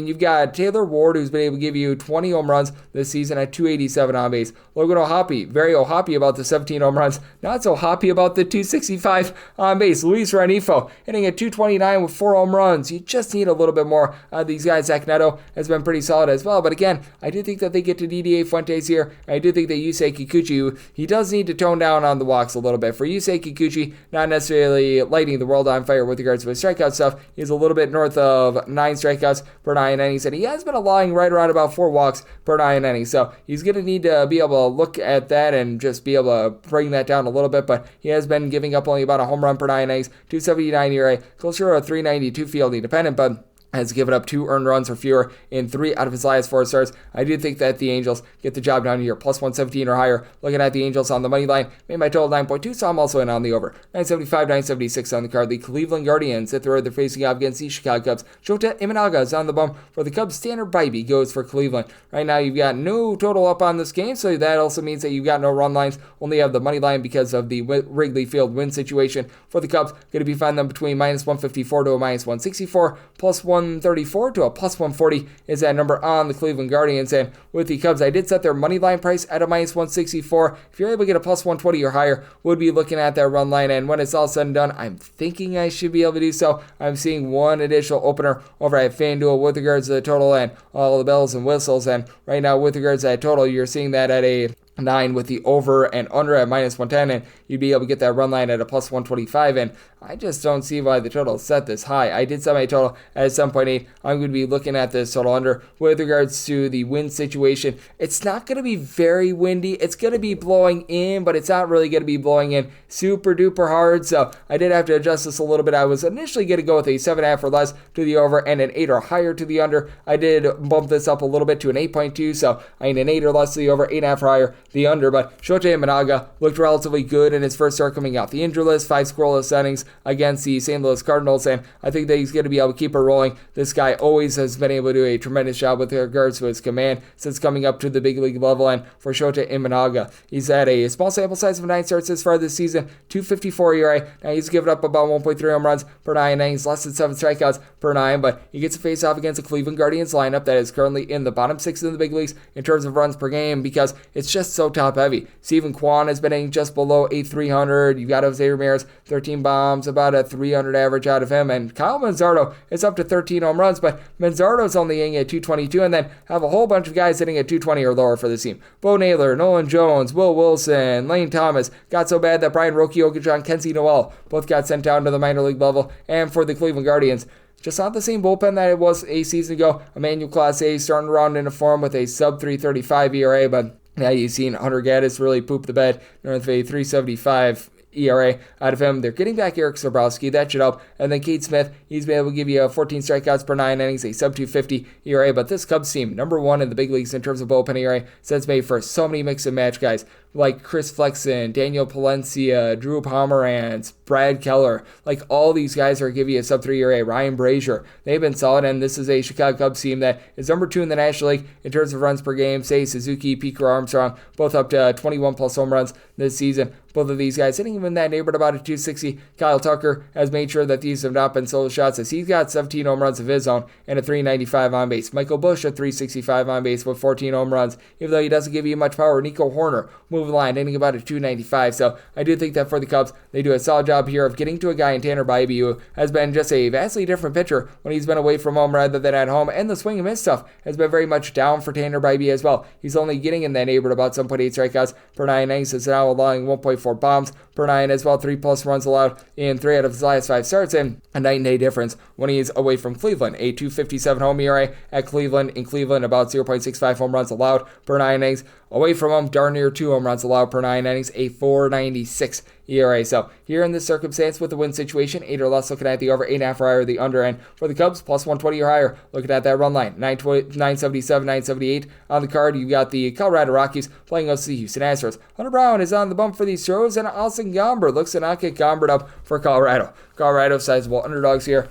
You've got Taylor Ward, who's been able to give you 20 home runs this season at 287 on base. Logan O'Hoppe, very O'Hoppe about the 17 home runs, not so Hoppe about the 265 on base. Luis Renifo hitting at 229 with 4 home runs. You just need a little bit more. These guys, Zach Neto has been pretty solid as well, but again, I do think that they get to DDA Fuentes here. I do think that Yusei Kikuchi, he does need to tone down on the walks a little bit. For Yusei Kikuchi, not necessarily lighting the world on fire with regards to his strikeout stuff. He's a little bit north of 9 strikeouts per 9 innings, and he has been allowing right around about 4 walks per 9 innings. So he's going to need to be able to look at that and just be able to bring that down a little bit, but he has been giving up only about a home run per 9 innings, 279 ERA, closer to a 392 fielding dependent, but has given up 2 earned runs or fewer in 3 out of his last 4 starts. I do think that the Angels get the job done here, plus 117 or higher. Looking at the Angels on the money line, made my total 9.2, so I'm also in on the over. 975, 976 on the card. The Cleveland Guardians hit the road. They're facing off against the Chicago Cubs. Shota Imanaga is on the bump for the Cubs. Tanner Bybee goes for Cleveland. Right now, you've got no total up on this game, so that also means that you've got no run lines. Only have the money line because of the Wrigley Field win situation for the Cubs. Going to be finding them between minus 154 to a minus 164, plus 134 to a plus 140 is that number on the Cleveland Guardians. And with the Cubs, I did set their money line price at a minus 164. If you're able to get a plus 120 or higher, would be looking at that run line. And when it's all said and done, I'm thinking I should be able to do so. I'm seeing one additional opener over at FanDuel with regards to the total and all the bells and whistles. And right now, with regards to that total, you're seeing that at a 9 with the over and under at minus 110, and you'd be able to get that run line at a plus 125, and I just don't see why the total is set this high. I did set my total at 7.8. I'm going to be looking at this total under. With regards to the wind situation, it's not going to be very windy. It's going to be blowing in, but it's not really going to be blowing in super duper hard, so I did have to adjust this a little bit. I was initially going to go with a 7.5 or less to the over and an 8 or higher to the under. I did bump this up a little bit to an 8.2, so I need an 8 or less to the over, 8.5 or higher the under. But Shota Imanaga looked relatively good in his first start coming off the injury list, 5 scoreless innings against the St. Louis Cardinals, and I think that he's going to be able to keep it rolling. This guy always has been able to do a tremendous job with regards to his command since coming up to the big league level. And for Shota Imanaga, he's had a small sample size of 9 starts this far this season, 2.54 ERA. Now he's given up about 1.3 home runs per 9 innings, less than 7 strikeouts per 9, but he gets a face off against the Cleveland Guardians lineup that is currently in the bottom 6 in the big leagues in terms of runs per game because it's just so top heavy. Stephen Kwan has been hitting just below a 300. You've got Jose Ramirez, 13 bombs, about a 300 average out of him. And Kyle Manzardo is up to 13 home runs, but Manzardo's only hitting at 222, and then have a whole bunch of guys hitting at 220 or lower for the team. Bo Naylor, Nolan Jones, Will Wilson, Lane Thomas. Got so bad that Brian Rocchio, Kenzie Noel both got sent down to the minor league level. And for the Cleveland Guardians, just not the same bullpen that it was a season ago. Emmanuel Clase starting around into form with a sub 335 ERA, but now you've seen Hunter Gaddis really poop the bed north of a 375 ERA out of him. They're getting back Eric Sobrowski. That should help. And then Cade Smith, he's been able to give you 14 strikeouts per 9 innings, a sub 250 ERA. But this Cubs team, number 1 in the big leagues in terms of bullpen ERA, sets made for so many mix and match guys like Chris Flexen, Daniel Palencia, Drew Pomeranz, Brad Keller. Like all these guys are giving you a sub 3 ERA. Ryan Brazier, they've been solid, and this is a Chicago Cubs team that is number 2 in the National League in terms of runs per game. Say Suzuki, Pico Armstrong, both up to 21 plus home runs this season. Both of these guys hitting even that neighborhood about a 260. Kyle Tucker has made sure that these have not been solo shots as he's got 17 home runs of his own and a 395 on base. Michael Busch a 365 on base with 14 home runs, even though he doesn't give you much power. Nico Horner moving the line, hitting about a 295. So I do think that for the Cubs, they do a solid job here of getting to a guy in Tanner Bybee who has been just a vastly different pitcher when he's been away from home rather than at home. And the swing and miss stuff has been very much down for Tanner Bybee as well. He's only getting in that neighborhood about 7.8 strikeouts per 9 innings. It's now allowing 1.4 bombs per 9 as well, 3 plus runs allowed in 3 out of his last 5 starts, and a night and day difference when he's away from Cleveland. A 2.57 home ERA at Cleveland. In Cleveland, about 0.65 home runs allowed per 9 innings. Away from him, darn near 2 home runs allowed per 9 innings, a 4.96 ERA. So here in this circumstance with the win situation, 8 or less, looking at the over, 8.5 or higher, the under. And for the Cubs, plus 120 or higher, looking at that run line, 977, 978 on the card. You got the Colorado Rockies playing against the Houston Astros. Hunter Brown is on the bump for the Astros, and Austin Gomber looks to not get Gombered up for Colorado. Colorado sizable underdogs here.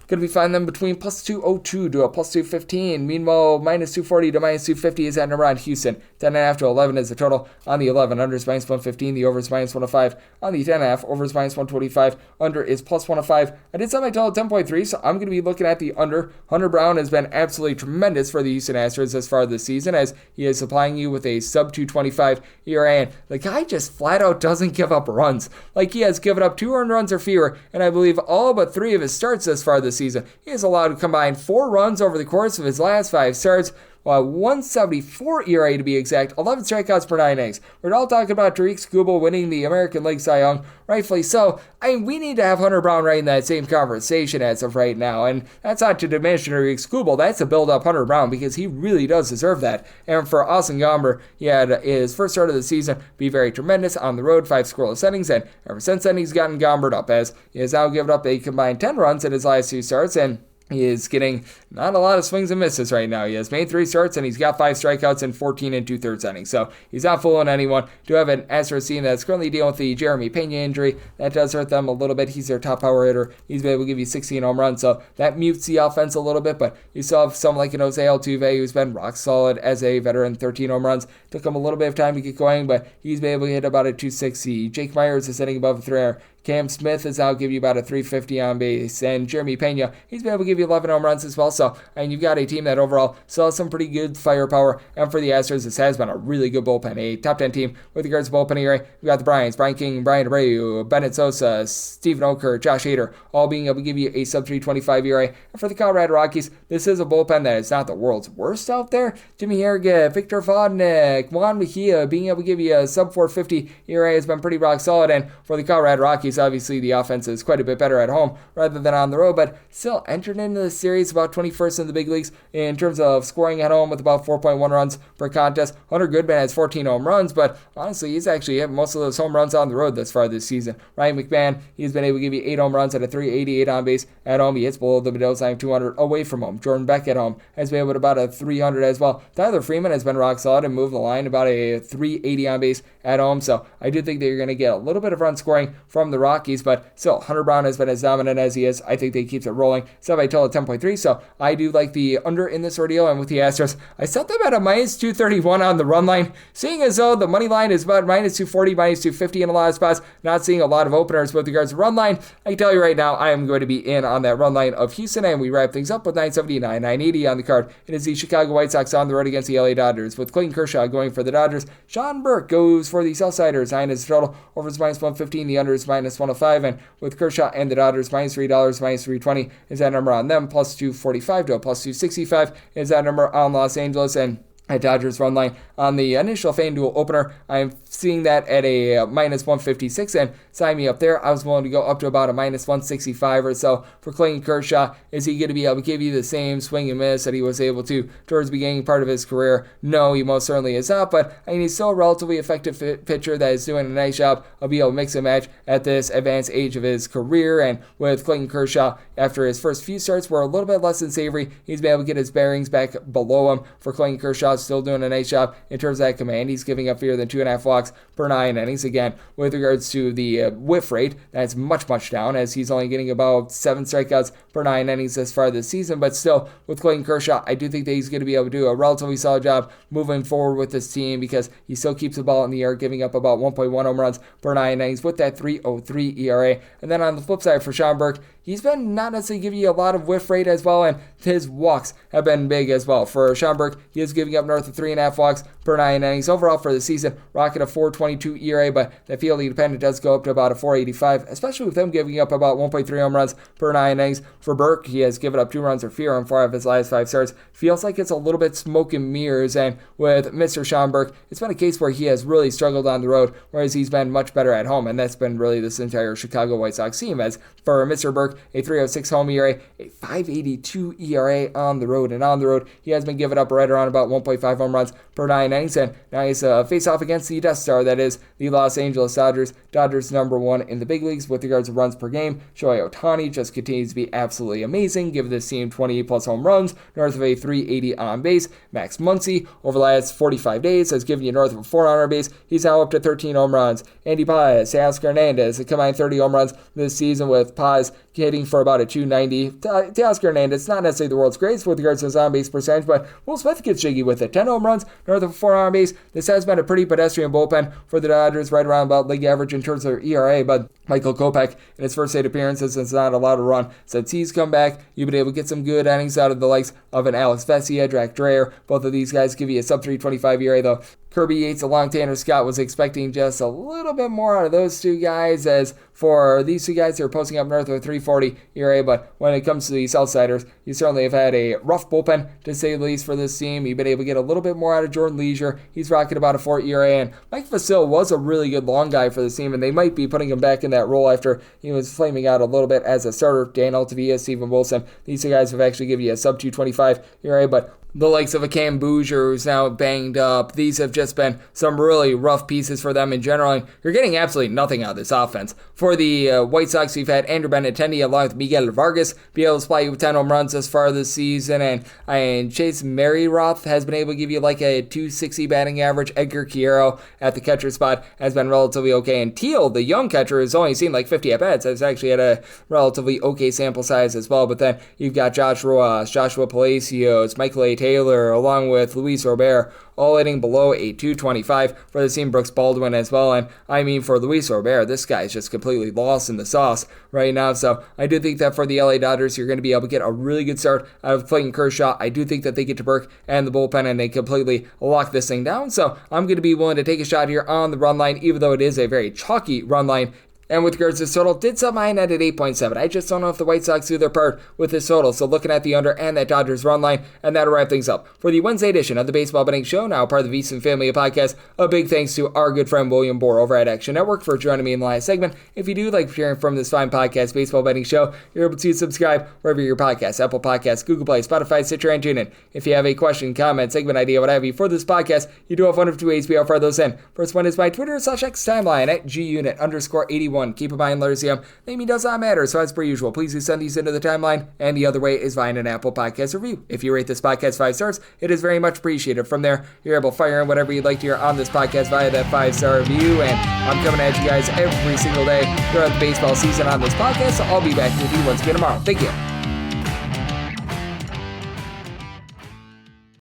Going to be finding them between plus 202 to a plus 215. Meanwhile, minus 240 to minus 250 is that number on Houston. 10.5 to 11 is the total on the 11. Under is minus 115. The over is minus 105. On the 10.5, over is minus 125. Under is plus 105. I did set my total at 10.3, so I'm going to be looking at the under. Hunter Brown has been absolutely tremendous for the Houston Astros as far this season, as he is supplying you with a sub 225 ERA. And the guy just flat out doesn't give up runs. Like, he has given up 2 earned runs or fewer, and I believe all but 3 of his starts this far this season. He has allowed to combine 4 runs over the course of his last 5 starts, while 174 ERA to be exact, 11 strikeouts per 9 innings. We're all talking about Tariq Skubal winning the American League Cy Young, rightfully so. I mean, we need to have Hunter Brown right in that same conversation as of right now, and that's not to diminish Tariq Skubal, that's to build up Hunter Brown, because he really does deserve that. And for Austin Gomber, he had his first start of the season be very tremendous on the road, 5 scoreless innings, and ever since then he's gotten Gombered up, as he has now given up a combined 10 runs in his last 2 starts, and He is getting not a lot of swings and misses right now. He has made 3 starts, and he's got 5 strikeouts in 14 2/3 innings. So he's not fooling anyone. Do have an Astros team that's currently dealing with the Jeremy Pena injury. That does hurt them a little bit. He's their top power hitter. He's been able to give you 16 home runs, so that mutes the offense a little bit. But you still have someone like an Jose Altuve, who's been rock solid as a veteran, 13 home runs. Took him a little bit of time to get going, but he's been able to hit about a 260. Jake Myers is hitting above a 300. Cam Smith is now give you about a 350 on base, and Jeremy Pena, he's been able to give you 11 home runs as well. So, and you've got a team that overall still has some pretty good firepower. And for the Astros, this has been a really good bullpen, a top 10 team with regards to bullpen ERA. We've got the Bryans, Brian King, Brian Abreu, Bennett Sosa, Stephen Oker, Josh Hader, all being able to give you a sub 325 ERA. And for the Colorado Rockies, this is a bullpen that is not the world's worst out there. Jimmy Harrigan, Victor Vodnik, Juan Mejia, being able to give you a sub 450 ERA has been pretty rock solid. And for the Colorado Rockies, obviously the offense is quite a bit better at home rather than on the road, but still entered into the series about 21st in the big leagues in terms of scoring at home with about 4.1 runs per contest. Hunter Goodman has 14 home runs, but honestly, he's actually hit most of those home runs on the road thus far this season. Ryan McMahon, he's been able to give you 8 home runs at a 388 on base at home. He hits below the middle line 200 away from home. Jordan Beck at home has been able to about a 300 as well. Tyler Freeman has been rock solid and moved the line about a 380 on base at home, so I do think that you're going to get a little bit of run scoring from the Rockies, but still, Hunter Brown has been as dominant as he is. I think they keeps it rolling. Set by total at 10.3, so I do like the under in this ordeal. And with the Astros, I set them at a minus 231 on the run line, seeing as though the money line is about minus 240, minus 250 in a lot of spots. Not seeing a lot of openers with regards to run line. I can tell you right now, I am going to be in on that run line of Houston, and we wrap things up with 979, 980 on the card. It is the Chicago White Sox on the road against the LA Dodgers, with Clayton Kershaw going for the Dodgers. Sean Burke goes for the Southsiders. 9 is the total. Over is minus 115. The under is minus 105. And with Kershaw and the Dodgers, minus $3, minus 320 is that number on them. Plus 245 to a plus 265 is that number on Los Angeles. And at Dodgers run line on the initial FanDuel opener, I'm seeing that at a minus 156, and sign me up there. I was willing to go up to about a minus 165 or so for Clayton Kershaw. Is he going to be able to give you the same swing and miss that he was able to towards the beginning part of his career? No, he most certainly is not, but I mean, he's still a relatively effective pitcher that is doing a nice job of being able to mix and match at this advanced age of his career. And with Clayton Kershaw, after his first few starts were a little bit less than savory, he's been able to get his bearings back below him. For Clayton Kershaw, still doing a nice job in terms of that command. He's giving up fewer than 2.5 walks per 9 innings. Again, with regards to the whiff rate, that's much, much down, as he's only getting about 7 strikeouts per 9 innings thus far this season. But still, with Clayton Kershaw, I do think that he's going to be able to do a relatively solid job moving forward with this team, because he still keeps the ball in the air, giving up about 1.1 home runs per 9 innings with that 3.03 ERA. And then on the flip side for Sean Burke, he's been not necessarily giving you a lot of whiff rate as well, and his walks have been big as well. For Sean Burke, he is giving up north of 3.5 walks per 9 innings. Overall for the season, rocking a 4.22 ERA, but that fielding dependent does go up to about a 4.85, especially with him giving up about 1.3 home runs per 9 innings. For Burke, he has given up 2 runs or fewer on 4 of his last 5 starts. Feels like it's a little bit smoke and mirrors, and with Mr. Sean Burke, it's been a case where he has really struggled on the road, whereas he's been much better at home, and that's been really this entire Chicago White Sox team. As for Mr. Burke, a 3.06 home ERA, a 5.82 ERA on the road, and on the road, he has been giving up right around about 1.5 home runs per 9 innings, and now he's face-off against the Death Star, that is the Los Angeles Dodgers. Dodgers number 1 in the big leagues with regards to runs per game. Shohei Ohtani just continues to be absolutely amazing, giving this team 28-plus home runs, north of a 380 on base. Max Muncy, over the last 45 days, has given you north of a 400 on base. He's now up to 13 home runs. Andy Paz, Teoscar Hernandez, a combined 30 home runs this season, with Paz hitting for about a 290. Teoscar Hernandez, not necessarily the world's greatest with regards to his on-base percentage, but Will Smith gets jiggy with it. 10 home runs, north of a 400 on base. This has been a pretty pedestrian bullpen for the Dodgers, right around about league average in terms of ERA, but Michael Kopech, in his first 8 appearances, has not allowed a run. Since he's come back, you've been able to get some good innings out of the likes of an Alex Vesia, Drac Dreyer. Both of these guys give you a sub-325 ERA, though. Kirby Yates, along Tanner Scott, was expecting just a little bit more out of those two guys. As for these two guys, they're posting up north of a 340 ERA, but when it comes to the Southsiders, you certainly have had a rough bullpen, to say the least, for this team. You've been able to get a little bit more out of Jordan Leisure. He's rocking about a 4 ERA, and Mike Vasil was a really good long guy for this team, and they might be putting him back in that role after he was flaming out a little bit as a starter. Dan Altavia, Steven Wilson, these two guys have actually given you a sub-225 ERA, but the likes of a Cam Bouger who's now banged up. These have just been some really rough pieces for them in general, and you're getting absolutely nothing out of this offense. For the White Sox, we've had Andrew Benintendi along with Miguel Vargas be able to supply you with 10 home runs thus far this season, and Chase Maryroth has been able to give you like a 260 batting average. Edgar Quiero at the catcher spot has been relatively okay, and Teal, the young catcher, has only seen like 50 at-bats. Has actually had a relatively okay sample size as well, but then you've got Josh Rojas, Joshua Palacios, Michael A. Taylor, along with Luis Robert, all hitting below a 225 for the team. Brooks Baldwin as well. And I mean, for Luis Robert, this guy is just completely lost in the sauce right now. So I do think that for the LA Dodgers, you're going to be able to get a really good start out of Clayton Kershaw. I do think that they get to Burke and the bullpen and they completely lock this thing down. So I'm going to be willing to take a shot here on the run line, even though it is a very chalky run line. And with regards to this total, did set mine at 8.7. I just don't know if the White Sox do their part with this total. So looking at the under and that Dodgers run line, and that'll wrap things up for the Wednesday edition of the Baseball Betting Show, now part of the VSiN family of podcasts. A big thanks to our good friend William Boor over at Action Network for joining me in the last segment. If you do like hearing from this fine podcast, Baseball Betting Show, you're able to subscribe wherever your podcasts, Apple Podcasts, Google Play, Spotify, Stitcher, and TuneIn. If you have a question, comment, segment idea, what have you for this podcast, you do have one of two ways we offer those in. First one is my Twitter/X timeline at gunit_81. Keep in mind, letters name does not matter, so as per usual, please do send these into the timeline, and the other way is via an Apple Podcast review. If you rate this podcast 5 stars, it is very much appreciated. From there, you're able to fire in whatever you'd like to hear on this podcast via that 5-star review, and I'm coming at you guys every single day throughout the baseball season on this podcast, so I'll be back with you once again tomorrow. Thank you.